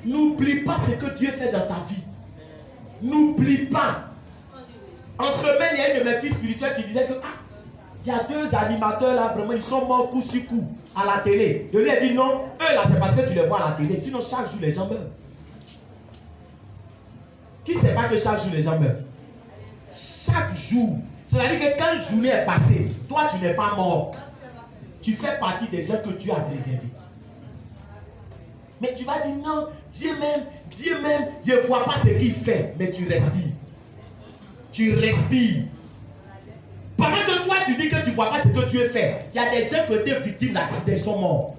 N'oublie pas ce que Dieu fait dans ta vie. N'oublie pas. En semaine, il y a une de mes filles spirituelles qui disait que il y a 2 animateurs là, vraiment, ils sont morts coup sur coup à la télé. Je lui ai dit non, eux là, c'est parce que tu les vois à la télé. Sinon, chaque jour, les gens meurent. Qui ne sait pas que chaque jour, les gens meurent? Chaque jour. C'est-à-dire que quand une journée est passée, toi, tu n'es pas mort. Tu fais partie des gens que Dieu a préservés. Mais tu vas dire non, Dieu même, je ne vois pas ce qu'il fait. Mais tu respires. Tu respires. Pendant que toi tu dis que tu ne vois pas ce que Dieu fait, il y a des gens qui ont été victimes d'accidents, ils sont morts.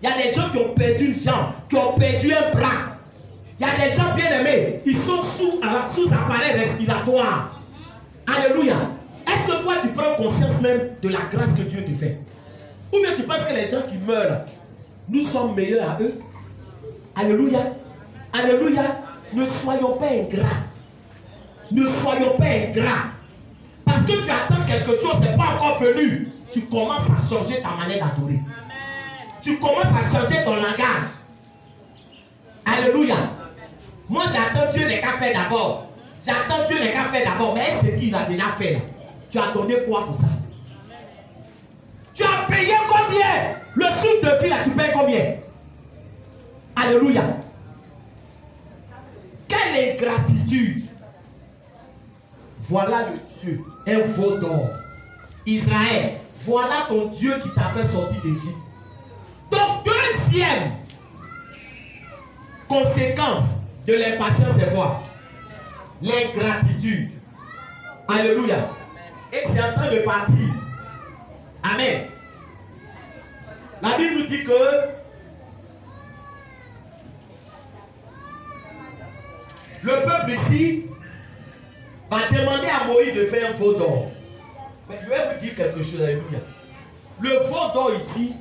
Il y a des gens qui ont perdu une jambe, qui ont perdu un bras. Il y a des gens bien aimés, ils sont sous appareil respiratoire. Alléluia. Est-ce que toi tu prends conscience même de la grâce que Dieu te fait? Ou bien tu penses que les gens qui meurent, nous sommes meilleurs à eux? Alléluia. Alléluia. Ne soyons pas ingrats. Ne soyons pas ingrats. Parce que tu attends quelque chose, ce n'est pas encore venu. Tu commences à changer ta manière d'adorer. Tu commences à changer ton langage. Alléluia. Moi j'attends Dieu n'est qu'à faire d'abord. J'attends Dieu n'est qu'à faire d'abord. Mais est-ce qu'il a déjà fait là? Tu as donné quoi pour ça? Tu as payé combien? Le souffle de vie là, tu payes combien? Alléluia. Quelle ingratitude. Voilà le Dieu, un veau d'or. Israël, voilà ton Dieu qui t'a fait sortir d'Égypte. Donc, deuxième conséquence de l'impatience, c'est quoi? L'ingratitude. Alléluia. Et c'est en train de partir. Amen. La Bible nous dit que le peuple ici va demander à Moïse de faire un veau d'or. Mais je vais vous dire quelque chose, alléluia. Le veau d'or ici,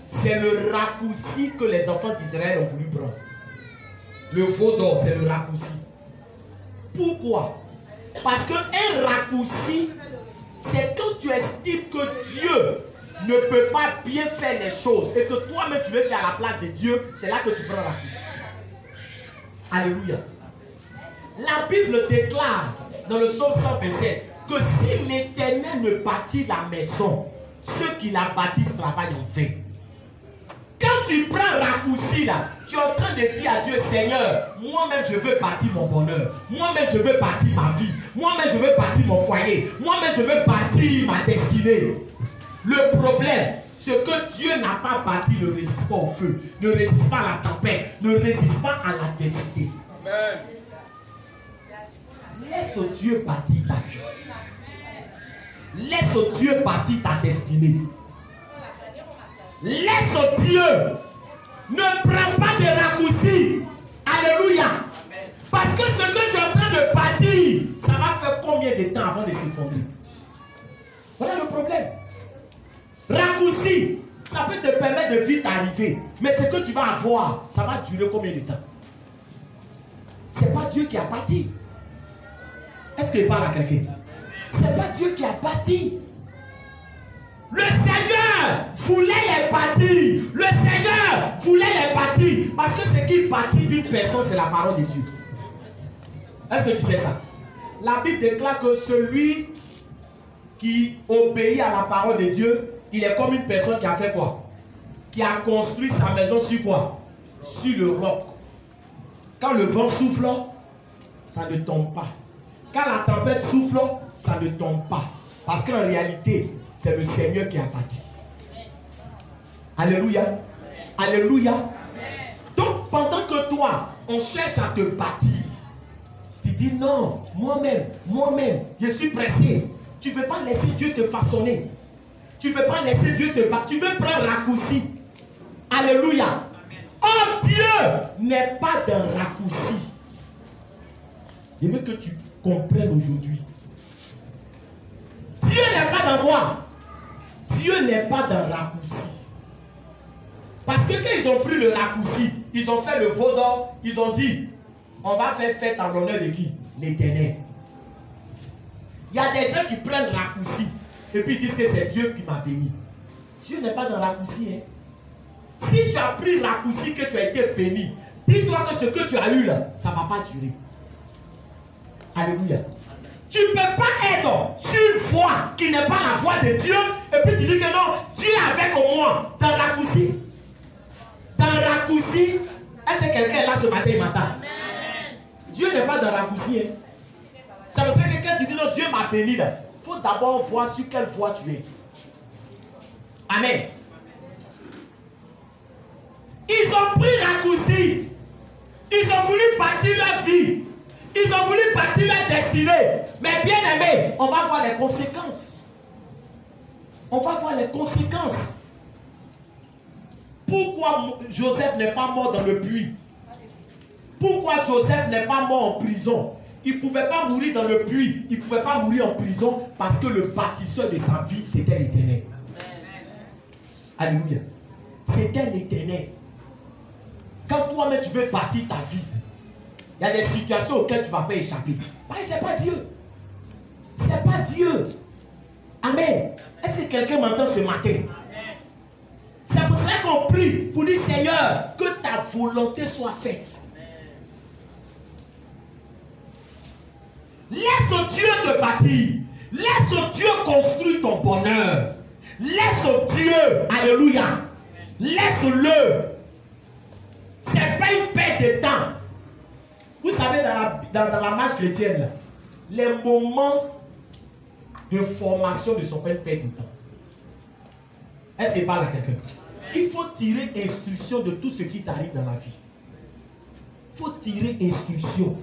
c'est le raccourci que les enfants d'Israël ont voulu prendre. Le veau d'or, c'est le raccourci. Pourquoi? Parce qu'un raccourci, c'est quand tu estimes que Dieu ne peut pas bien faire les choses et que toi-même tu veux faire à la place de Dieu, c'est là que tu prends le raccourci. Alléluia. La Bible déclare dans le psaume 127 que si l'Éternel ne bâtit la maison, ceux qui la bâtissent travaillent en vain. Quand tu prends raccourci là, tu es en train de dire à Dieu, Seigneur, moi-même je veux bâtir mon bonheur. Moi-même je veux bâtir ma vie. Moi-même je veux bâtir mon foyer. Moi-même je veux bâtir ma destinée. Le problème, c'est que Dieu n'a pas bâti, ne résiste pas au feu, ne résiste pas à la tempête, ne résiste pas à l'adversité. Amen. Laisse Dieu bâtir ta vie. Laisse Dieu bâtir ta destinée. Laisse Dieu. Ne prends pas de raccourcis. Alléluia. Parce que ce que tu es en train de bâtir, ça va faire combien de temps avant de s'effondrer? Voilà le problème. Raccourci, ça peut te permettre de vite arriver. Mais ce que tu vas avoir, ça va durer combien de temps? Ce n'est pas Dieu qui a bâti. Est-ce qu'il parle à quelqu'un? Ce n'est pas Dieu qui a bâti. Le Seigneur voulait les bâtir. Le Seigneur voulait les bâtir. Parce que ce qui bâtit une personne, c'est la parole de Dieu. Est-ce que tu sais ça? La Bible déclare que celui qui obéit à la parole de Dieu, il est comme une personne qui a fait quoi? Qui a construit sa maison sur quoi? Sur le roc. Quand le vent souffle, ça ne tombe pas. Quand la tempête souffle, ça ne tombe pas. Parce qu'en réalité, c'est le Seigneur qui a bâti. Alléluia. Alléluia. Donc, pendant que toi, on cherche à te bâtir, tu dis non, moi-même, je suis pressé. Tu ne veux pas laisser Dieu te façonner. Tu ne veux pas laisser Dieu te battre. Tu veux prendre raccourci. Alléluia. Oh, Dieu n'est pas d'un raccourci. Je veux que tu comprennes aujourd'hui. Dieu n'est pas dans quoi? Dieu n'est pas dans raccourci. Parce que quand ils ont pris le raccourci, ils ont fait le veau d'or, ils ont dit, on va faire fête en l'honneur de qui? L'Éternel. Il y a des gens qui prennent raccourci et puis ils disent que c'est Dieu qui m'a béni. Dieu n'est pas dans raccourci. Hein? Si tu as pris raccourci, que tu as été béni, dis-toi que ce que tu as eu là, ça ne va pas durer. Alléluia. Tu ne peux pas être sur une voie qui n'est pas la voie de Dieu et puis tu dis que non, Dieu est avec moi. Dans raccourci. Dans raccourci. Est-ce que quelqu'un est là ce matin, il m'entend? Dieu n'est pas dans raccourci. Hein? C'est pour ça que quelqu'un dit non, Dieu m'a béni. Il faut d'abord voir sur quelle voie tu es. Amen. Ils ont pris raccourci. Ils ont voulu bâtir leur vie. Ils ont voulu bâtir leur destinée. Mais bien aimé, on va voir les conséquences. On va voir les conséquences. Pourquoi Joseph n'est pas mort dans le puits? Pourquoi Joseph n'est pas mort en prison? Il ne pouvait pas mourir dans le puits. Il ne pouvait pas mourir en prison parce que le bâtisseur de sa vie, c'était l'Éternel. Alléluia. C'était l'Éternel. Quand toi-même tu veux bâtir ta vie, il y a des situations auxquelles tu ne vas pas échapper. Parce que ce n'est pas Dieu. Ce n'est pas Dieu. Amen. Est-ce que quelqu'un m'entend ce matin? C'est pour cela qu'on prie pour dire Seigneur, que ta volonté soit faite. Laisse Dieu te bâtir. Laisse Dieu construire ton bonheur. Laisse Dieu, alléluia. Laisse-le. Ce n'est pas une perte de temps. Vous savez, dans la marche chrétienne, là, les moments de formation ne sont pas une perte de temps. Est-ce qu'il parle à quelqu'un? Il faut tirer instruction de tout ce qui t'arrive dans la vie. Il faut tirer instruction.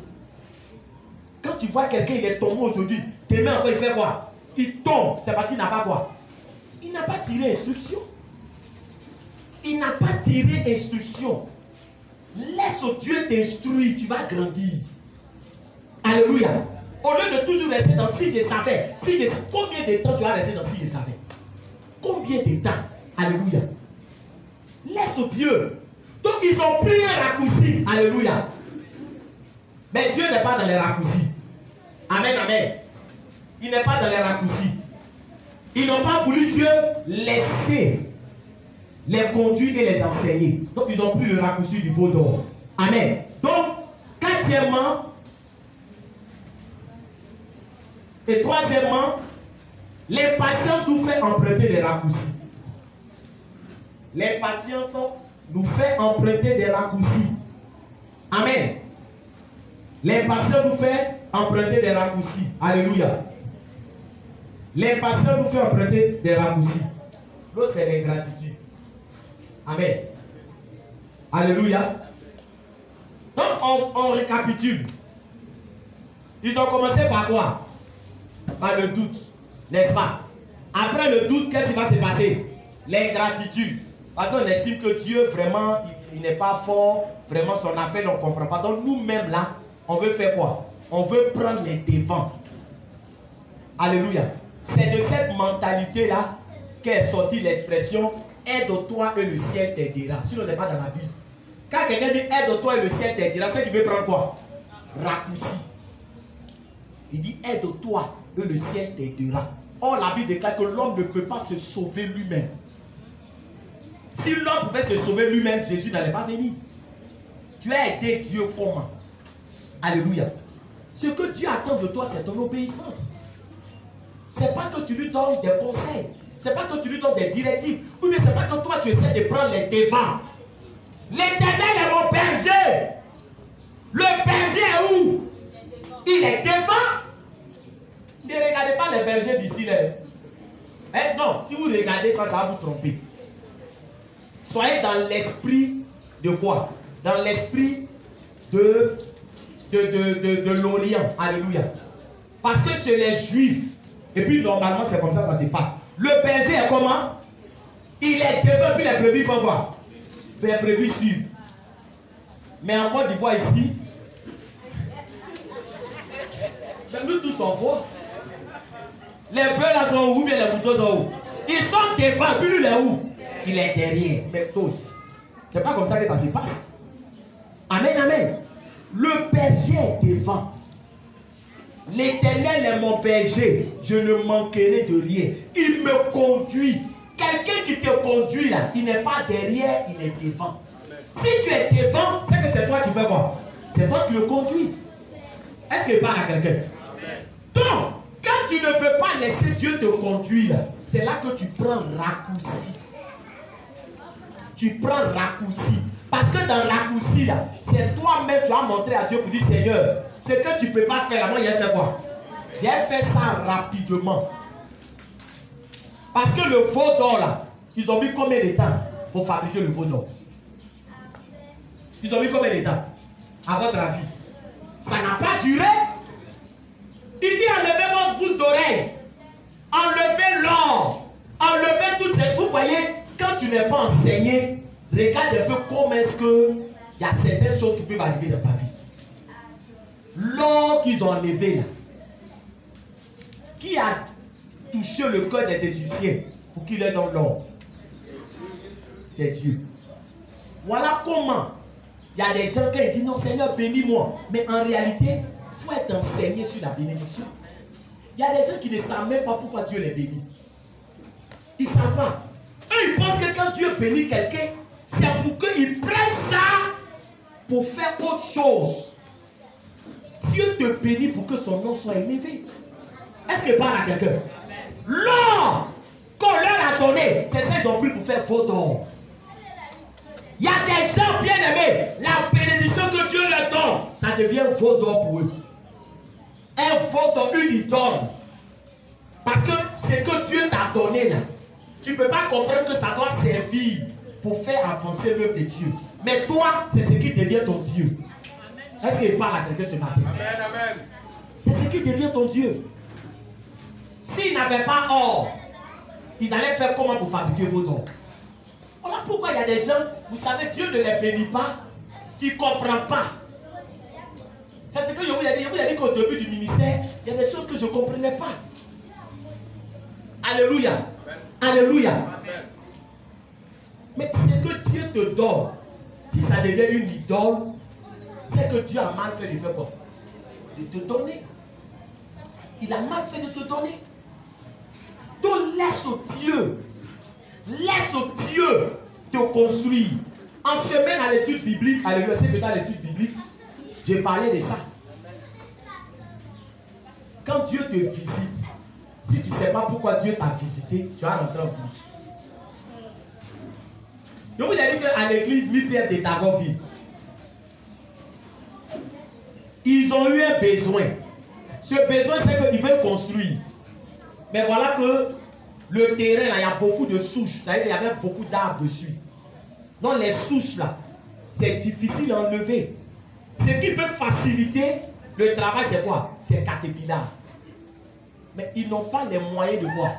Quand tu vois quelqu'un, il est tombé aujourd'hui, demain encore il fait quoi? Il tombe, c'est parce qu'il n'a pas quoi? Il n'a pas tiré instruction. Il n'a pas tiré instruction. Laisse Dieu t'instruire, tu vas grandir. Alléluia. Au lieu de toujours rester dans si je savais, combien de temps tu vas rester dans si je savais? Combien de temps? Alléluia. Laisse Dieu. Donc ils ont pris un raccourci. Alléluia. Mais Dieu n'est pas dans les raccourcis. Amen, amen. Il n'est pas dans les raccourcis. Ils n'ont pas voulu Dieu laisser les conduire et les enseigner. Donc ils ont pris le raccourci du veau d'or. Amen. Donc, quatrièmement et troisièmement, l'impatience nous fait emprunter des raccourcis. L'impatience nous fait emprunter des raccourcis. Amen. L'impatience nous fait emprunter des raccourcis. Alléluia. L'impatience nous fait emprunter des raccourcis. L'autre, c'est l'ingratitude. Amen. Alléluia. Donc, on récapitule. Ils ont commencé par quoi? Par le doute. N'est-ce pas? Après le doute, qu'est-ce qui va se passer? L'ingratitude. Parce qu'on estime que Dieu, vraiment, il n'est pas fort. Vraiment, son affaire, on ne comprend pas. Donc, nous-mêmes, là, on veut faire quoi? On veut prendre les devants. Alléluia. C'est de cette mentalité-là qu'est sortie l'expression « Aide-toi et le ciel t'aidera ». Sinon, ce n'est pas dans la Bible. Quand quelqu'un dit « Aide-toi et le ciel t'aidera », c'est qu'il veut prendre quoi? Raccourci. Il dit « Aide-toi et le ciel t'aidera ». Or, la Bible déclare que l'homme ne peut pas se sauver lui-même. Si l'homme pouvait se sauver lui-même, Jésus n'allait pas venir. Tu as aidé Dieu comment? Alléluia. Ce que Dieu attend de toi, c'est ton obéissance. Ce n'est pas que tu lui donnes des conseils. Ce n'est pas que tu lui donnes des directives. Ou bien ce n'est pas que toi, tu essaies de prendre les devants. L'Éternel est mon berger. Le berger est où? Il est devant. Ne regardez pas les bergers d'ici. Non, si vous regardez ça, ça va vous tromper. Soyez dans l'esprit de quoi? Dans l'esprit de l'Orient. Alléluia. Parce que chez les Juifs, et puis normalement c'est comme ça, ça se passe. Le berger est comment? Il est devant, puis les brebis font quoi? Les brebis suivent. Mais en Côte d'Ivoire ici, nous tous on voit. Les bœufs là sont où, bien les moutons sont où? Ils sont devant, puis lui il est où? Il est derrière. Mais toi aussi. C'est pas comme ça que ça se passe. Amen, amen. Le berger est devant. L'Éternel est mon berger. Je ne manquerai de rien. Il me conduit. Quelqu'un qui te conduit là, il n'est pas derrière, il est devant. Si tu es devant, c'est que c'est toi qui fais quoi? C'est toi qui le conduis. Est-ce qu'il parle à quelqu'un? Donc, quand tu ne veux pas laisser Dieu te conduire, c'est là que tu prends raccourci. Tu prends raccourci. Parce que dans raccourci, là, c'est toi-même, tu as montré à Dieu pour dire, Seigneur, ce que tu ne peux pas faire, moi, j'ai fait quoi? J'ai fait ça rapidement. Parce que le veau d'or, là, ils ont mis combien de temps pour fabriquer le veau d'or? Ils ont mis combien de temps? À votre avis? Ça n'a pas duré. Il dit, enlevez votre boucle d'oreille. Enlevez l'or. Enlevez toutes ces... Vous voyez, quand tu n'es pas enseigné, regarde un peu comment est-ce que il y a certaines choses qui peuvent arriver dans ta vie. L'or qu'ils ont enlevé là, qui a touché le cœur des Égyptiens pour qu'ils leur donnent l'or? C'est Dieu. Voilà comment il y a des gens qui disent non Seigneur bénis-moi. Mais en réalité, il faut être enseigné sur la bénédiction. Il y a des gens qui ne savent même pas pourquoi Dieu les bénit. Ils ne savent pas. Eux, ils pensent que quand Dieu bénit quelqu'un, c'est pour qu'ils prennent ça pour faire autre chose. Dieu te bénit pour que son nom soit élevé. Est-ce qu'il parle à quelqu'un? L'or qu'on leur a donné, c'est ça qu'ils ont pris pour faire veau d'or. Il y a des gens bien aimés, la bénédiction que Dieu leur donne, ça devient veau d'or pour eux. Un veau d'or, une idole. Parce que c'est que Dieu t'a donné là. Tu ne peux pas comprendre que ça doit servir pour faire avancer l'œuvre de Dieu. Mais toi, c'est ce qui devient ton Dieu. Est-ce qu'il parle à quelqu'un ce matin? Amen, amen. C'est ce qui devient ton Dieu. S'ils n'avaient pas or, ils allaient faire comment pour fabriquer vos dons? Voilà pourquoi il y a des gens, vous savez, Dieu ne les bénit pas, tu ne comprends pas. C'est ce que je vous ai dit. Je vous ai dit qu'au début du ministère, il y a des choses que je ne comprenais pas. Alléluia. Alléluia. Amen. Mais ce que Dieu te donne, si ça devient une idole, c'est que Dieu a mal fait de faire quoi? De te donner. Il a mal fait de te donner. Donc laisse au Dieu. Laisse au Dieu te construire. En semaine à l'étude biblique, à l'université dans l'étude biblique, j'ai parlé de ça. Quand Dieu te visite, si tu ne sais pas pourquoi Dieu t'a visité, tu vas rentrer en bourse. Je vous ai dit qu'à l'église Mi-Pierre de Tagoville, ils ont eu un besoin. Ce besoin, c'est qu'ils veulent construire. Mais voilà que le terrain, là, il y a beaucoup de souches. C'est-à-dire qu'il y avait beaucoup d'arbres dessus. Donc les souches, là, c'est difficile à enlever. Ce qui peut faciliter le travail, c'est quoi? C'est Caterpillar. Mais ils n'ont pas les moyens de quoi?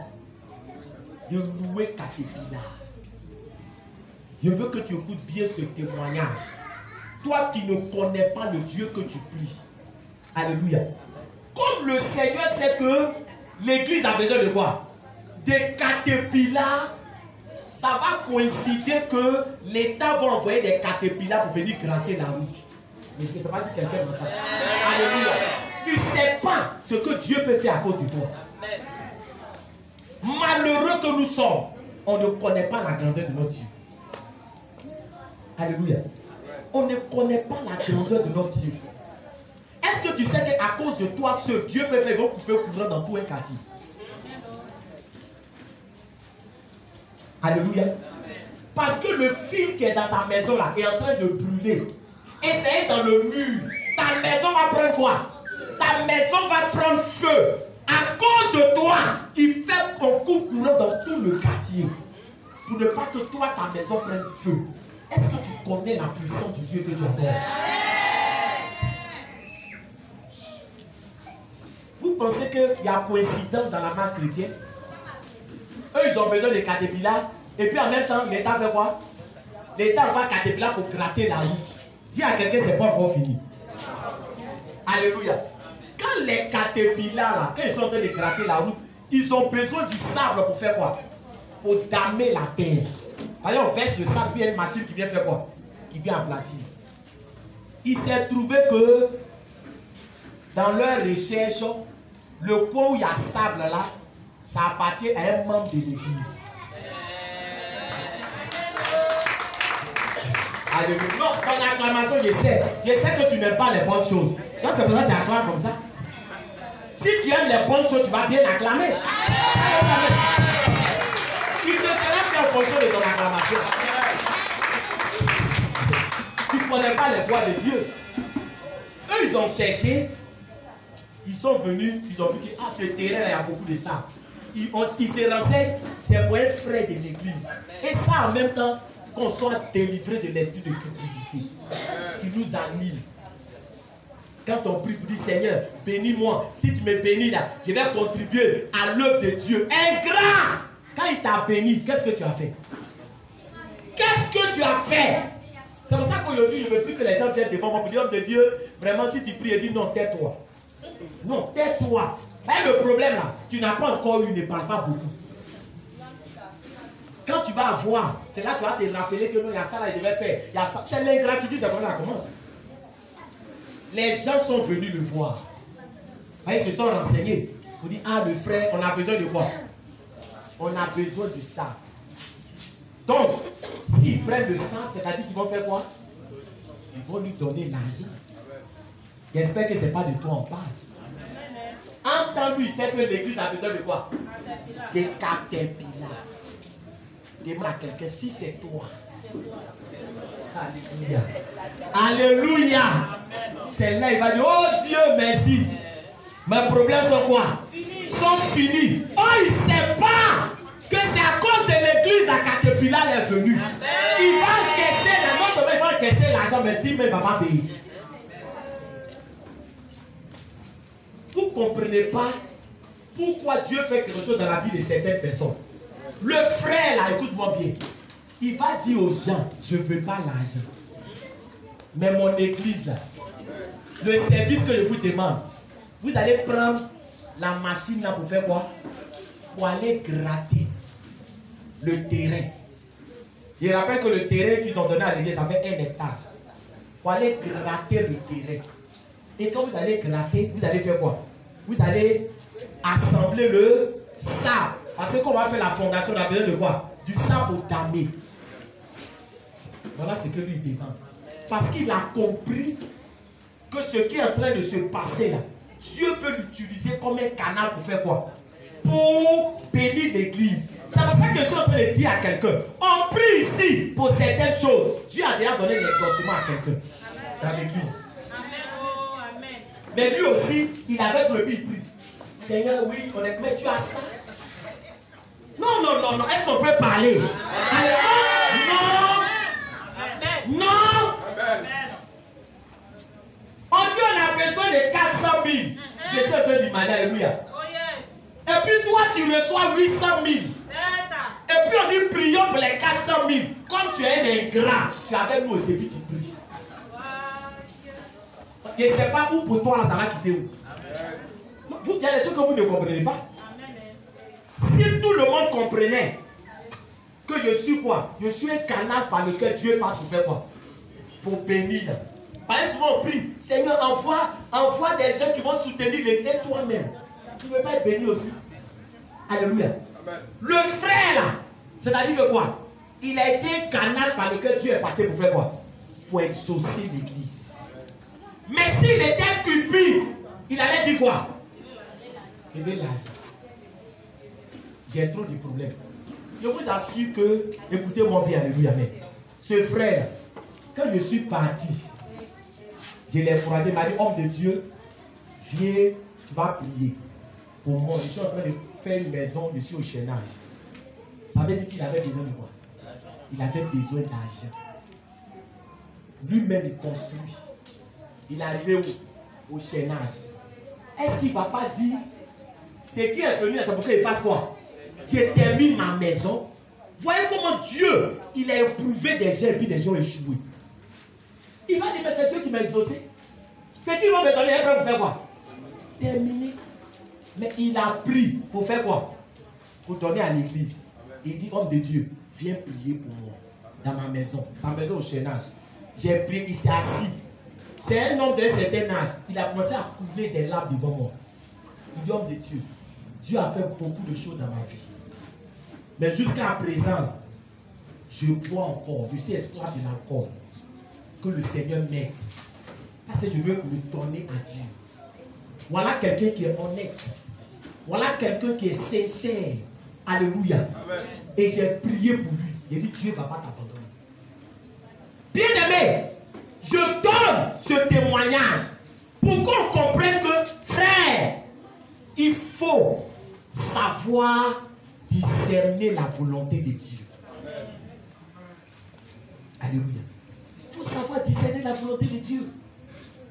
De louer Caterpillar. Je veux que tu écoutes bien ce témoignage. Toi qui ne connais pas le Dieu que tu pries. Alléluia. Comme le Seigneur sait que l'église a besoin de quoi? Des caterpillars. Ça va coïncider que l'État va envoyer des caterpillars pour venir gratter la route. Mais je ne sais pas si quelqu'un m'entend. Alléluia. Tu ne sais pas ce que Dieu peut faire à cause de toi. Malheureux que nous sommes, on ne connaît pas la grandeur de notre Dieu. Alléluia. On ne connaît pas la grandeur de notre Dieu. Est-ce que tu sais qu'à cause de toi, ce Dieu peut faire couper courant dans tout un quartier? Alléluia. Parce que le fil qui est dans ta maison là est en train de brûler. Et c'est dans le mur. Ta maison va prendre quoi? Ta maison va prendre feu. À cause de toi, il fait qu'on coupe courant dans tout le quartier. Pour ne pas que toi, ta maison prenne feu. Est-ce que tu connais la puissance du Dieu que tu adores? Vous pensez qu'il y a coïncidence dans la marche chrétienne? Eux, ils ont besoin de caterpillars. Et puis en même temps, l'État fait quoi? L'État va caterpillar pour gratter la route. Dis à quelqu'un, c'est pas encore fini. Alléluia. Quand les caterpillars, là, quand ils sont en train de gratter la route, ils ont besoin du sable pour faire quoi? Pour damer la terre. Alors on verse le sable, puis il y a une machine qui vient faire quoi? Qui vient aplatir. Il s'est trouvé que dans leur recherche, le coin où il y a sable là, ça appartient à un membre de l'église. Alléluia. Non, ton acclamation, je sais que tu n'aimes pas les bonnes choses. Donc c'est pour ça que tu acclames comme ça. Si tu aimes les bonnes choses, tu vas bien acclamer. Il ne sera fait en fonction de ton acclamation. Tu ne connais pas les voies de Dieu. Eux, ils ont cherché. Ils sont venus, ils ont vu que ce terrain, il y a beaucoup de sable. Ils se renseignent, c'est pour être frais de l'église. Et ça, en même temps, qu'on soit délivré de l'esprit de cupidité qui nous anime. Quand on prie pour dire Seigneur, bénis-moi. Si tu me bénis là, je vais contribuer à l'œuvre de Dieu. Ingrat! Quand il t'a béni, qu'est-ce que tu as fait? Qu'est-ce que tu as fait? C'est pour ça qu'aujourd'hui, je ne veux plus que les gens viennent devant moi pour dire, homme de Dieu, vraiment, si tu pries et dis non, tais-toi. Non, tais-toi. Le problème là, tu n'as pas encore eu, ne parle pas beaucoup. Quand tu vas avoir, c'est là que tu vas te rappeler que non, il y a ça là, il devait faire. C'est l'ingratitude, c'est comme ça commence. Les gens sont venus le voir. Ils se sont renseignés. Pour dire, ah, le frère, on a besoin de quoi? On a besoin de ça. Donc, s'ils prennent le sang, c'est-à-dire qu'ils vont faire quoi? Ils vont lui donner l'argent. J'espère que ce n'est pas de toi on parle. En tant qu'il sait que l'église a besoin de quoi? Des caterpillars. Demande à quelqu'un si c'est toi. Alléluia. Alléluia. C'est là il va dire, oh Dieu, merci. Mes problèmes sont quoi? Sont finis. Oh, il ne sait pas que c'est à cause de l'église la caterpillar est venue. Il va encaisser la note, il va encaisser l'argent, mais il ne va pas payer. Vous ne comprenez pas pourquoi Dieu fait quelque chose dans la vie de certaines personnes. Le frère là, écoute-moi bien, il va dire aux gens, je ne veux pas l'argent. Mais mon église là, le service que je vous demande, vous allez prendre la machine là pour faire quoi? Pour aller gratter le terrain. Je rappelle que le terrain qu'ils ont donné à l'église, ça fait 1 hectare. Pour aller gratter le terrain. Et quand vous allez gratter, vous allez faire quoi? Vous allez assembler le sable. Parce que quand on va faire la fondation, on a besoin de quoi? Du sable pour damer. Voilà ce que lui demande. Parce qu'il a compris que ce qui est en train de se passer là, Dieu veut l'utiliser comme un canal pour faire quoi? pour bénir l'église. C'est pour ça que je suis en train de dire à quelqu'un, on prie ici pour certaines choses. Dieu a déjà donné l'exaucement à quelqu'un dans l'église. Mais lui aussi, il avait le but. Seigneur, oui, honnêtement, tu as ça. Non, non, non, non. Est-ce qu'on peut parler? Non. Non. On dit on a besoin de 400 000. Je sais un peu d'imaginer, alléluia. Et puis toi, tu reçois 800 000. Et puis on dit prions pour les 400 000. Comme tu es un ingrat, tu es avec nous aussi, puis tu pries. Je ne sais pas où pour toi, là, ça va quitter où. Il y a des choses que vous ne comprenez pas. Si tout le monde comprenait que je suis quoi? Je suis un canal par lequel Dieu passe pour faire quoi? Pour bénir. Par exemple, souvent on prie, Seigneur, envoie des gens qui vont soutenir l'église toi-même. Tu ne veux pas être béni aussi? Alléluia. Amen. Le frère là, c'est-à-dire que quoi? Il a été un canal par lequel Dieu est passé pour faire quoi? Pour exaucer l'église. Mais s'il était cupide, il allait dire quoi? Je vais l'argent. J'ai trop de problèmes. Je vous assure que, écoutez-moi bien, alléluia, mais ce frère, quand je suis parti, je l'ai croisé, il m'a dit, homme de Dieu, viens, tu vas prier pour moi. Je suis en train de faire une maison, je suis au chaînage. Ça veut dire qu'il avait besoin de quoi? Il avait besoin d'argent. Lui-même, il construit. Il est arrivé au chaînage. Est-ce qu'il ne va pas dire, c'est qui est venu, c'est pour qu'il fasse quoi? Je termine ma maison. Voyez comment Dieu, il a éprouvé des gens et puis des gens ont échoué. Il va dire, mais c'est Dieu qui m'a exaucé. C'est qui va me donner un pour faire quoi? Terminer. Mais il a pris pour faire quoi? Pour donner à l'église. Il dit, homme de Dieu, viens prier pour moi. Dans ma maison. Sa maison au chaînage. J'ai prié, il s'est assis. C'est un homme d'un certain âge. Il a commencé à couler des larmes devant moi. Il dit, homme de Dieu, Dieu a fait beaucoup de choses dans ma vie. Mais jusqu'à présent, je bois encore. Je suis esclave de l'alcool. Que le Seigneur m'aide. Parce que je veux le donner à Dieu. Voilà quelqu'un qui est honnête. Voilà quelqu'un qui est sincère. Alléluia. Amen. Et j'ai prié pour lui. Il dit, Dieu ne va pas t'abandonner. Bien-aimé, je donne ce témoignage pour qu'on comprenne que, frère, il faut savoir discerner la volonté de Dieu. Amen. Alléluia. Il faut savoir discerner la volonté de Dieu.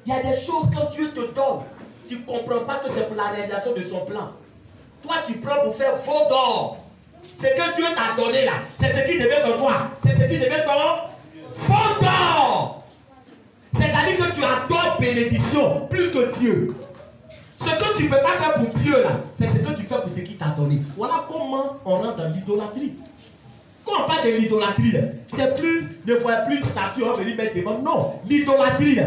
Il y a des choses quand Dieu te donne, tu ne comprends pas que c'est pour la réalisation de son plan. Toi, tu prends pour faire faux d'or. C'est que Dieu t'a donné là. C'est ce qui devient ton quoi? C'est ce qui devient ton faux d'or. C'est-à-dire que tu adores bénédiction plus que Dieu. Ce que tu ne peux pas faire pour Dieu là, c'est ce que tu fais pour ce qu'il t'a donné. Voilà comment on rentre dans l'idolâtrie. Quand on parle de l'idolâtrie, c'est plus, ne vois plus statue, on va venir mettre devant. Non, l'idolâtrie,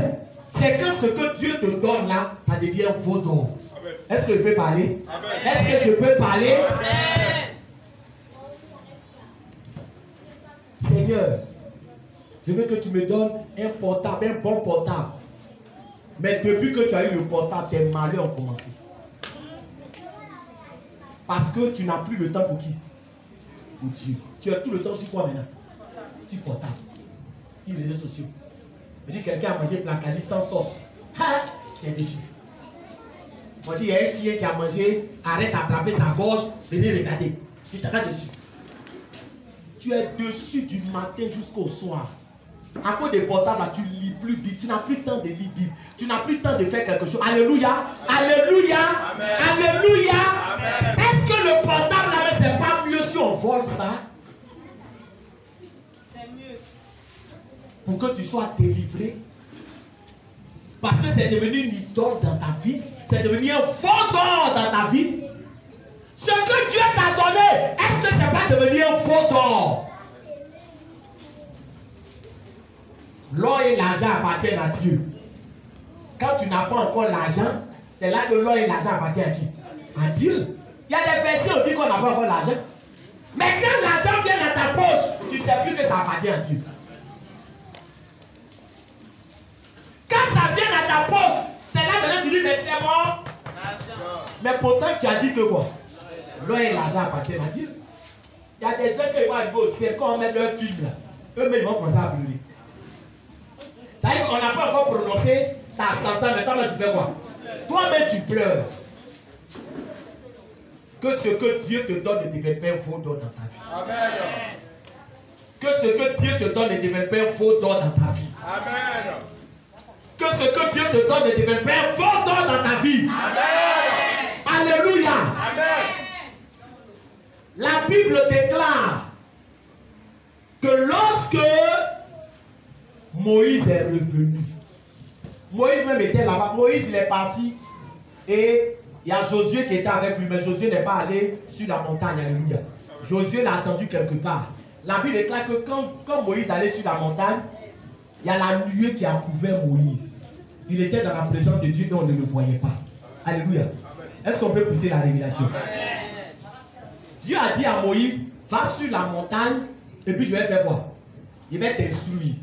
c'est quand ce que Dieu te donne là, ça devient faux d'or. Est-ce que je peux parler? Est-ce que je peux parler? Amen. Seigneur, je veux que tu me donnes un portable, un bon portable. Mais depuis que tu as eu le portable, tes malheurs ont commencé. Parce que tu n'as plus le temps pour qui? Pour Dieu. Tu as tout le temps sur quoi maintenant? Sur portable. Sur les réseaux sociaux. Je dis quelqu'un a mangé placali sans sauce. Tu es déçu. Moi je dis il y a un chien qui a mangé, arrête d'attraper sa gorge, venez regarder. Tu t'es dessus. Tu es dessus du matin jusqu'au soir. À cause des portables, tu ne lis plus Bible. Tu n'as plus le temps de lire Bible. Tu n'as plus le temps de faire quelque chose. Alléluia. Alléluia. Amen. Alléluia. Est-ce que le portable, là, c'est pas mieux si on vole ça? C'est mieux. Pour que tu sois délivré. Parce que c'est devenu une idole dans ta vie. C'est devenu un faux d'or dans ta vie. Ce que Dieu t'a donné, est-ce que c'est pas devenu un faux d'or? L'or et l'argent appartiennent à Dieu. Quand tu n'as pas encore l'argent, c'est là que l'or et l'argent appartiennent à qui? À Dieu. Il y a des versets où on dit qu'on n'a pas encore l'argent. Mais quand l'argent vient dans ta poche, tu ne sais plus que ça appartient à Dieu. Quand ça vient dans ta poche, c'est là que tu dis, mais c'est moi. Mais pourtant tu as dit que quoi? L'or et l'argent appartiennent à Dieu. Il y a des gens qui vont arriver au ciel, quand on met leur film là, eux-mêmes vont commencer à pleurer. Ça veut dire qu'on n'a pas encore prononcé ta sentence, mais toi-même tu fais quoi? Toi-même tu pleures. Que ce que Dieu te donne ne devienne pas un faux don dans ta vie. Amen. Que ce que Dieu te donne ne devienne pas un faux don dans ta vie. Amen. Que ce que Dieu te donne ne devienne pas un faux don dans ta vie. Amen. Alléluia. Amen. La Bible déclare que lorsque Moïse est revenu, Moïse même était là-bas, Moïse il est parti et il y a Josué qui était avec lui, mais Josué n'est pas allé sur la montagne, alléluia. Josué l'a attendu quelque part. La Bible déclare que quand Moïse allait sur la montagne, il y a la nuée qui a couvert Moïse. Il était dans la présence de Dieu et on ne le voyait pas. Alléluia. Est-ce qu'on peut pousser la révélation? Amen. Dieu a dit à Moïse, va sur la montagne et puis je vais faire quoi? Il va t'instruire.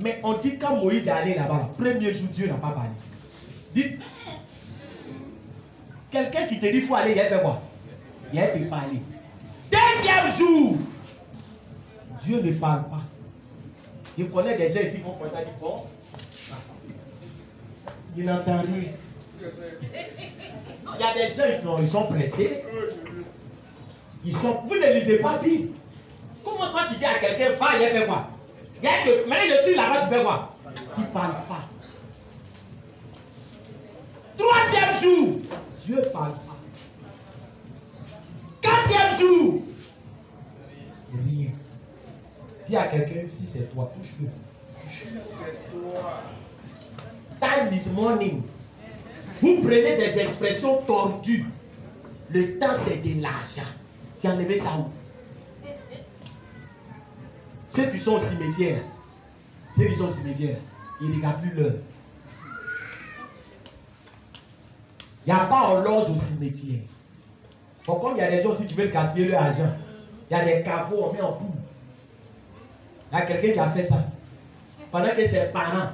Mais on dit quand Moïse est allé là-bas, le premier jour, Dieu n'a pas parlé. Dites, quelqu'un qui te dit qu'il faut aller, il va faire quoi? Il va te parler. Deuxième jour, Dieu ne parle pas. Je connais des gens ici qui vont penser à dire, bon, il n'entend rien. Il y a des gens, ils sont pressés. Vous ne lisez pas Bible. Comment toi tu dis à quelqu'un, va, il fait quoi? Maintenant je suis là-bas, tu fais quoi? Tu ne parles pas. Troisième jour, Dieu ne parle pas. Quatrième jour, rien. Dis à quelqu'un, si c'est toi, touche-le. Time is morning. Vous prenez des expressions tordues. Le temps, c'est de l'argent. Tu as enlevé ça où? Ceux qui sont au cimetière, ils ne regardent plus l'heure. Il n'y a pas horloge au cimetière. Bon, comme il y a des gens aussi qui veulent gaspiller leur argent, il y a des caveaux, on met en poule. Il y a quelqu'un qui a fait ça. Pendant que ses parents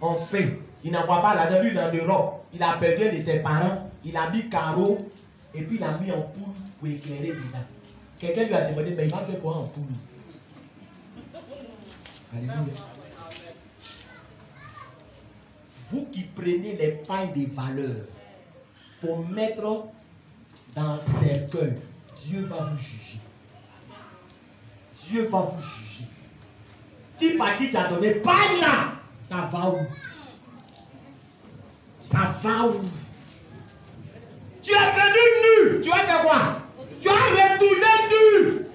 ont fait, il n'envoie pas l'argent, lui il est en Europe. Il a perdu un de ses parents, il a mis carreau, et puis il a mis en poule pour éclairer dedans. Quelqu'un lui a demandé, mais il va faire quoi en poule? Alléluia. Vous qui prenez les pains des valeurs pour mettre dans le cercueil, Dieu va vous juger. Dieu va vous juger. Dis par qui tu as donné, paille là, ça va où? Ça va où? Tu es venu nu, tu vas faire quoi? Tu as retourné nu.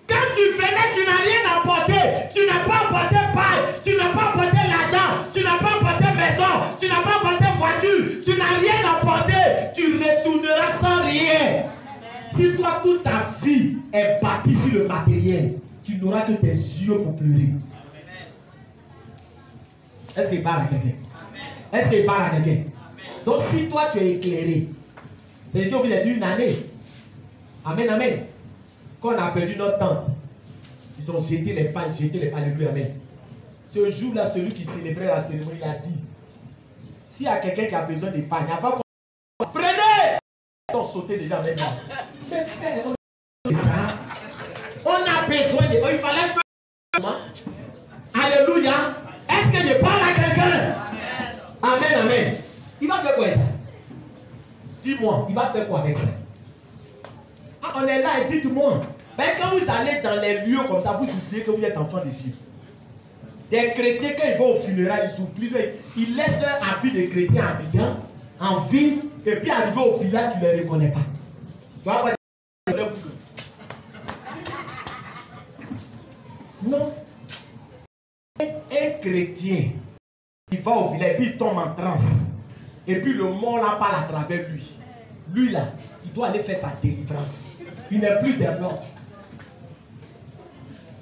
Quand tu venais, tu n'as rien apporté. Tu n'as pas apporté paille, tu n'as pas apporté l'argent, tu n'as pas apporté maison, tu n'as pas apporté voiture, tu n'as rien apporté. Tu retourneras sans rien. Si toi, toute ta vie est bâtie sur le matériel, tu n'auras que tes yeux pour pleurer. Est-ce qu'il parle à quelqu'un? Est-ce qu'il parle à quelqu'un? Donc si toi tu es éclairé, c'est-à-dire qu'on vient d'une année. Amen, amen. Quand on a perdu notre tante, ils ont jeté les pains, alléluia, amen. Ce jour-là, celui qui célébrait la cérémonie, il a dit, s'il y a quelqu'un qui a besoin de pain, avant qu'on prenez, on sautait déjà avec moi. C'est fait, on a besoin de, il fallait faire. Alléluia. Est-ce que je parle à quelqu'un? Amen, amen. Il va faire quoi ça? Dis-moi, il va faire quoi avec ça? Ah, on est là et dites-moi. Ben, quand vous allez dans les lieux comme ça, vous oubliez que vous êtes enfant de Dieu. Des chrétiens, quand ils vont au funérailles, ils oublient, ils laissent leur habit de chrétien habitant en ville, et puis arrivé au village, tu ne les reconnais pas. Tu vas voir des... Non. Un chrétien, il va au village, et puis il tombe en transe. Et puis le mort là parle à travers lui. Lui là, il doit aller faire sa délivrance. Il n'est plus d'un autre.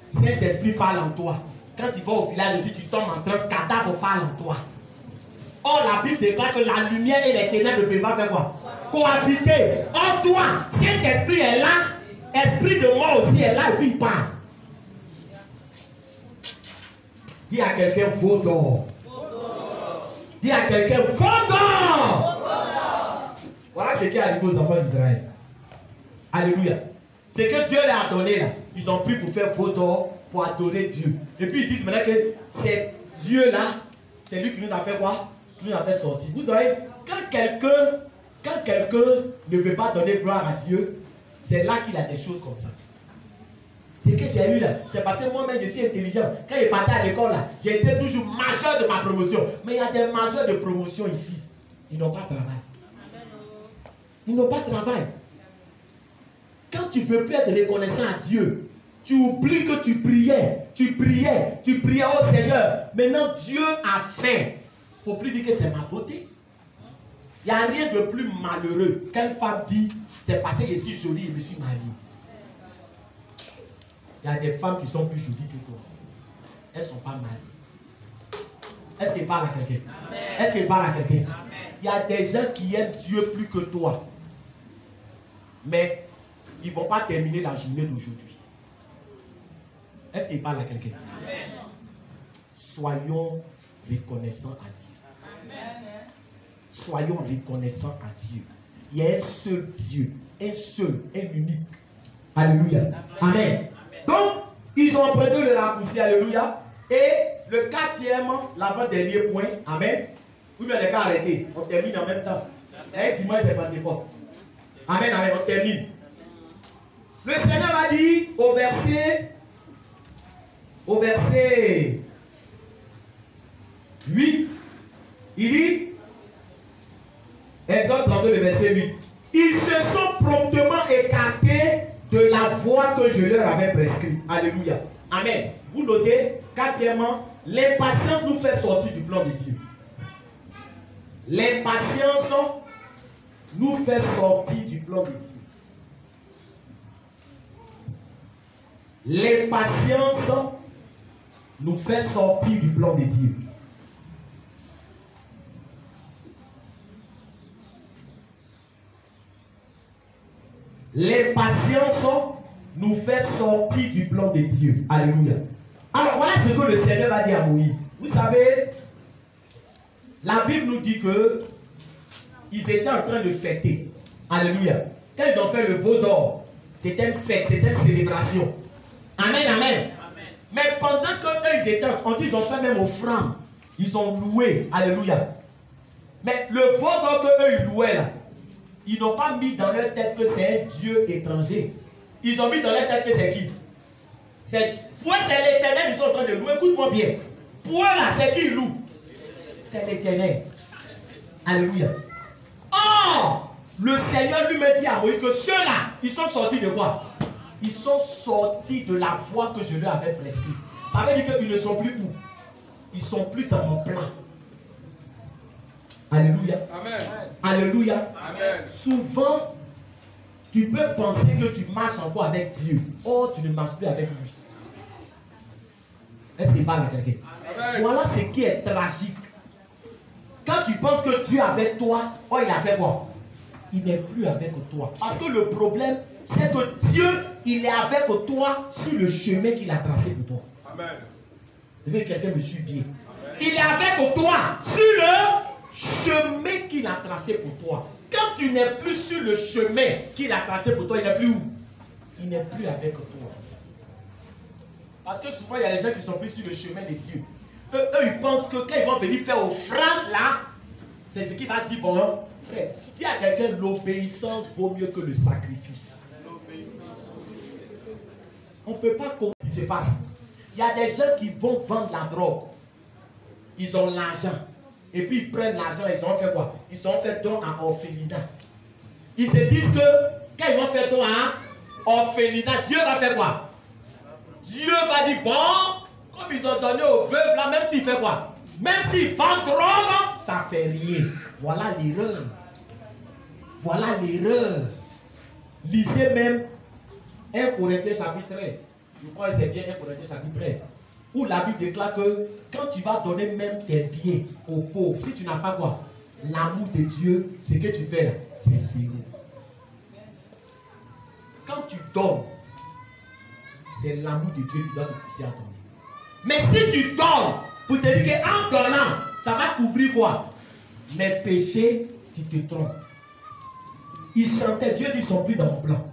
Saint-Esprit parle en toi. Quand tu vas au village aussi, tu tombes en transe, cadavre parle en toi. Or la Bible déclare que la lumière et les ténèbres ne peuvent pas faire quoi? Cohabiter. Or toi, Saint-Esprit est là, esprit de mort aussi est là et puis il parle. Dis à quelqu'un faux d'or. Dis à quelqu'un faux d'or. Voilà ce qui est arrivé aux enfants d'Israël. Alléluia. Ce que Dieu leur a donné là, ils ont pris pour faire photo, pour adorer Dieu. Et puis ils disent maintenant que c'est Dieu là, c'est lui qui nous a fait quoi? Qui nous a fait sortir. Vous savez, quand quelqu'un ne veut pas donner gloire à Dieu, c'est là qu'il a des choses comme ça. C'est que j'ai eu là, c'est parce que moi-même je suis intelligent. Quand je partais à l'école là, j'ai été toujours majeur de ma promotion. Mais il y a des majeurs de promotion ici. Ils n'ont pas de travail. Ils n'ont pas de travail. Quand tu veux plus être reconnaissant à Dieu, tu oublies que tu priais au Seigneur. Maintenant Dieu a fait. Il ne faut plus dire que c'est ma beauté. Il n'y a rien de plus malheureux qu'une femme dit, c'est parce que je suis jolie et je me suis mariée. Il y a des femmes qui sont plus jolies que toi. Elles ne sont pas mariées. Est-ce qu'elles parlent à quelqu'un? Est-ce qu'elles parlent à quelqu'un? Il y a des gens qui aiment Dieu plus que toi. Mais ils ne vont pas terminer la journée d'aujourd'hui. Est-ce qu'ils parlent à quelqu'un? Soyons reconnaissants à Dieu. Soyons reconnaissants à Dieu. Il y a un seul Dieu, un seul, un unique. Alléluia. Amen. Donc, ils ont emprunté le raccourci. Alléluia. Et le quatrième, l'avant-dernier point. Amen. Oui, mais les gars, arrêtez. On termine en même temps. Et dimanche, c'est Pentecôte. Amen, amen, on termine. Le Seigneur a dit au verset 8, il dit, Exode 32, le verset 8, ils se sont promptement écartés de la voie que je leur avais prescrite. Alléluia. Amen. Vous notez, quatrièmement, l'impatience nous fait sortir du plan de Dieu. L'impatience nous fait sortir du plan de Dieu. L'impatience nous fait sortir du plan de Dieu. L'impatience nous fait sortir du plan de Dieu. Alléluia. Alors voilà ce que le Seigneur a dit à Moïse. Vous savez, la Bible nous dit que ils étaient en train de fêter. Alléluia. Quand ils ont fait le veau d'or, c'était une fête, c'était une célébration. Amen, amen. Amen. Mais pendant que ils étaient, ils ont fait même offrande. Ils ont loué. Alléluia. Mais le veau d'or que eux ils louaient là, ils n'ont pas mis dans leur tête que c'est un Dieu étranger. Ils ont mis dans leur tête que c'est qui? C'est l'Éternel, ils sont en train de louer. Écoute-moi bien. Pour eux là, c'est qui loue? C'est l'Éternel. Alléluia. Or, le Seigneur lui me dit à Moïse que ceux-là, ils sont sortis de quoi? Ils sont sortis de la voie que je leur avais prescrite. Ça veut dire qu'ils ne sont plus où? Ils ne sont plus dans mon plan. Alléluia. Amen. Alléluia. Amen. Souvent, tu peux penser que tu marches encore avec Dieu. Oh, tu ne marches plus avec lui. Est-ce qu'il parle à quelqu'un? Voilà ce qui est tragique. Quand tu penses que Dieu est avec toi, oh, il a fait quoi? Il n'est plus avec toi. Parce que le problème, c'est que Dieu, il est avec toi sur le chemin qu'il a tracé pour toi. Amen. Je veux que quelqu'un me suive bien. Amen. Il est avec toi sur le chemin qu'il a tracé pour toi. Quand tu n'es plus sur le chemin qu'il a tracé pour toi, il n'est plus où? Il n'est plus avec toi. Parce que souvent, il y a des gens qui sont plus sur le chemin de Dieu. Eux, ils pensent que quand ils vont venir faire offrande là, c'est ce qu'il va dire, bon, hein, frère, tu dis à quelqu'un, l'obéissance vaut mieux que le sacrifice. On ne peut pas comprendre ce qui se passe. Il y a des gens qui vont vendre la drogue. Ils ont l'argent. Et puis ils prennent l'argent et ils ont fait quoi? Ils ont fait don à orphelinat. Ils se disent que quand ils vont faire don à orphelinat, Dieu va faire quoi? Dieu va dire, bon, comme ils ont donné aux veuves là, même s'il fait quoi? Même s'il vendent drogue, ça fait rien. Voilà l'erreur. Voilà l'erreur. Lisez même 1 Corinthiens chapitre 13. Je crois que c'est bien 1 Corinthiens chapitre 13. Où la Bible déclare que quand tu vas donner même tes biens aux pauvres, si tu n'as pas quoi? L'amour de Dieu, ce que tu fais là, c'est zéro. Quand tu donnes, c'est l'amour de Dieu qui doit te pousser à donner. Mais si tu donnes, pour te dire qu'en donnant, ça va couvrir quoi? Mes péchés, tu te trompes. Ils chantaient, Dieu dit, ils ne sont plus dans mon plan.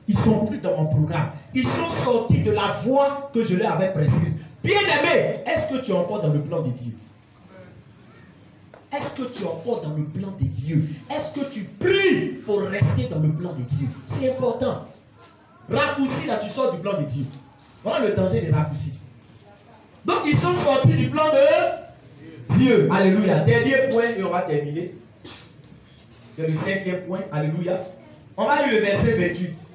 Ils ne sont plus dans mon programme. Ils sont sortis de la voie que je leur avais prescrite. Bien-aimé, est-ce que tu es encore dans le plan de Dieu? Est-ce que tu es encore dans le plan de Dieu? Est-ce que tu pries pour rester dans le plan de Dieu? C'est important. Raccourci, là, tu sors du plan de Dieu. Voilà le danger des raccourcis. Donc, ils sont sortis du plan de Dieu. Alléluia. Dernier point et on va terminer. C'est le 5e point. Alléluia. On va lire le verset 28.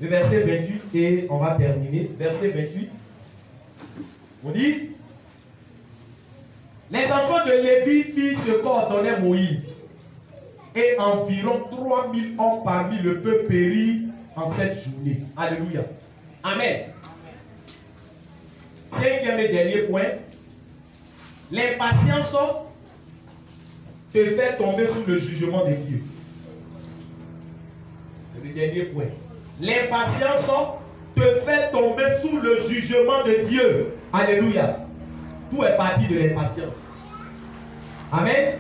Le verset 28 et on va terminer. Verset 28. On dit: les enfants de Lévi firent ce qu'ordonnait Moïse. Et environ 3000 hommes parmi le peuple périrent en cette journée. Alléluia. Amen. 5e et dernier point. L'impatience te fait tomber sous le jugement de Dieu. C'est le dernier point. L'impatience te fait tomber sous le jugement de Dieu. Alléluia. Tout est parti de l'impatience. Amen.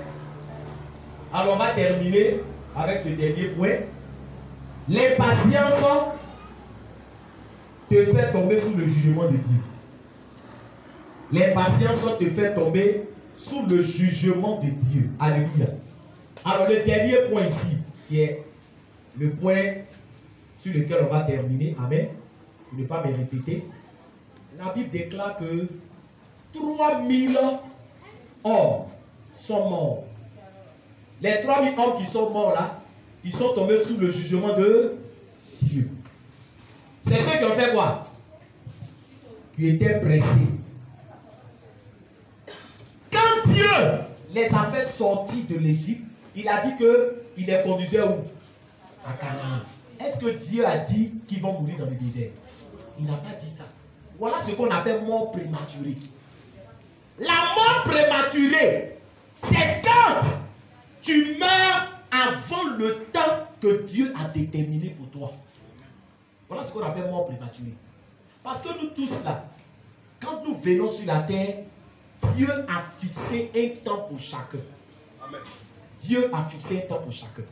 Alors on va terminer avec ce dernier point. L'impatience te fait tomber sous le jugement de Dieu. L'impatience te fait tomber sous le jugement de Dieu. Alléluia. Alors le dernier point ici, qui est le point sur lequel on va terminer. Amen. Pour ne pas me répéter. La Bible déclare que 3000 hommes sont morts. Les 3000 hommes qui sont morts là, ils sont tombés sous le jugement de Dieu. C'est ceux qui ont fait quoi? Qui étaient pressés. Quand Dieu les a fait sortir de l'Égypte, il a dit qu'il les conduisait où? À Canaan. Est-ce que Dieu a dit qu'ils vont mourir dans le désert? Il n'a pas dit ça. Voilà ce qu'on appelle mort prématurée. La mort prématurée, c'est quand tu meurs avant le temps que Dieu a déterminé pour toi. Voilà ce qu'on appelle mort prématurée. Parce que nous tous là, quand nous venons sur la terre, Dieu a fixé un temps pour chacun. Amen. Dieu a fixé un temps pour chacun.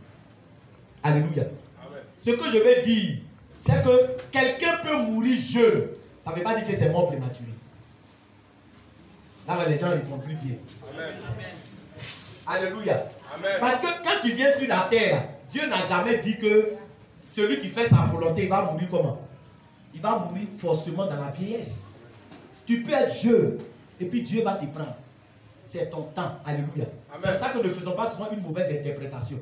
Alléluia. Amen. Ce que je vais dire, c'est que quelqu'un peut mourir jeune. Ça ne veut pas dire que c'est mort prématuré. Là, les gens ne comprennent plus bien. Amen. Alléluia. Amen. Parce que quand tu viens sur la terre, Dieu n'a jamais dit que celui qui fait sa volonté, il va mourir comment? Il va mourir forcément dans la vieillesse. Tu peux être jeune et puis Dieu va te prendre. C'est ton temps. Alléluia. C'est pour ça que ne faisons pas souvent une mauvaise interprétation.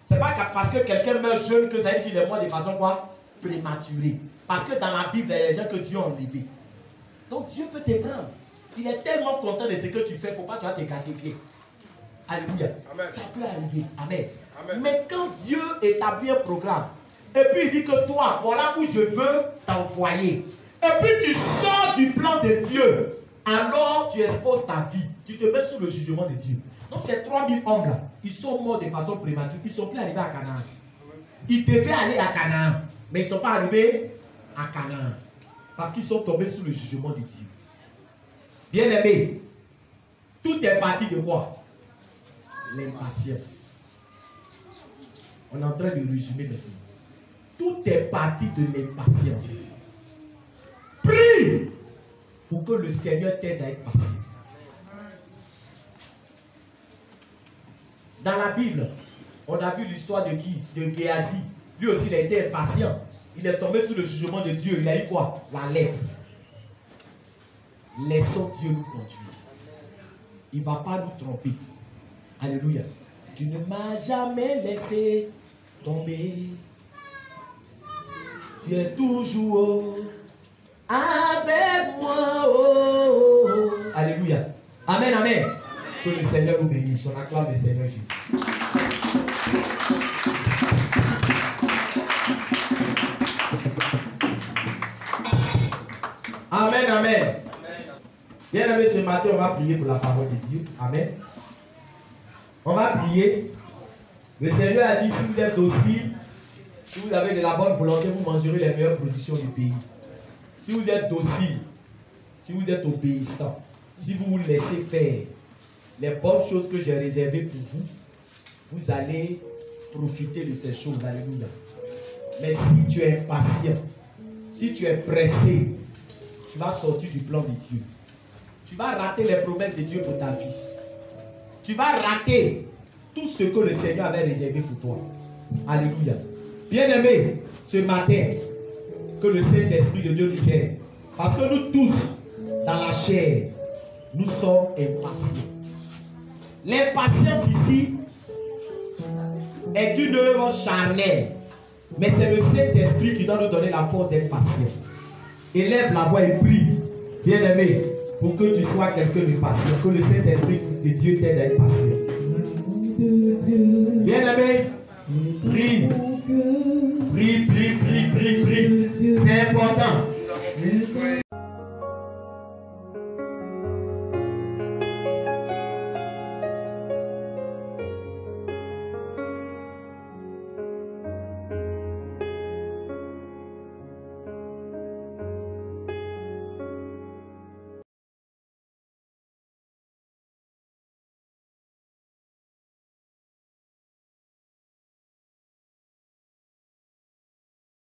Ce n'est pas parce que quelqu'un meurt jeune que ça veut dire qu'il est mort de façon quoi? Prématurée. Parce que dans la Bible, il y a des gens que Dieu a enlevés. Donc Dieu peut te prendre. Il est tellement content de ce que tu fais, il ne faut pas que tu vas te gratifier. Alléluia. Amen. Ça peut arriver. Amen. Amen. Mais quand Dieu établit un programme, et puis il dit que toi, voilà où je veux t'envoyer. Et puis tu sors du plan de Dieu. Alors tu exposes ta vie. Tu te mets sous le jugement de Dieu. Donc ces 3000 hommes-là, ils sont morts de façon prématurée. Ils ne sont plus arrivés à Canaan. Ils devaient aller à Canaan. Mais ils ne sont pas arrivés à Canaan. Parce qu'ils sont tombés sous le jugement de Dieu. Bien-aimés, tout est parti de quoi? L'impatience. On est en train de résumer maintenant. Tout est parti de l'impatience. Prie pour que le Seigneur t'aide à être patient. Dans la Bible, on a vu l'histoire de qui? De Géasi. Lui aussi, il a été impatient. Il est tombé sous le jugement de Dieu. Il a eu quoi? La lèpre. Laissons Dieu nous conduire. Il ne va pas nous tromper. Alléluia. Tu ne m'as jamais laissé tomber. Tu es toujours avec moi. Oh, oh, oh. Alléluia. Amen, amen. Que le Seigneur nous bénisse. On acclame le Seigneur Jésus. Amen, amen. Bien aimé, ce matin, on va prier pour la parole de Dieu. Amen. On va prier. Le Seigneur a dit, si vous êtes docile, si vous avez de la bonne volonté, vous mangerez les meilleures productions du pays. Si vous êtes docile, si vous êtes obéissant, si vous vous laissez faire les bonnes choses que j'ai réservées pour vous, vous allez profiter de ces choses. Alléluia. Mais si tu es impatient, si tu es pressé, tu vas sortir du plan de Dieu. Tu vas rater les promesses de Dieu pour ta vie. Tu vas rater tout ce que le Seigneur avait réservé pour toi. Alléluia. Bien-aimés, ce matin, que le Saint-Esprit de Dieu nous aide. Parce que nous tous, dans la chair, nous sommes impatients. L'impatience ici est une œuvre charnelle. Mais c'est le Saint-Esprit qui doit nous donner la force d'être patient. Élève la voix et prie, bien-aimé, pour que tu sois quelqu'un de patient. Que le Saint-Esprit de Dieu t'aide à être patient.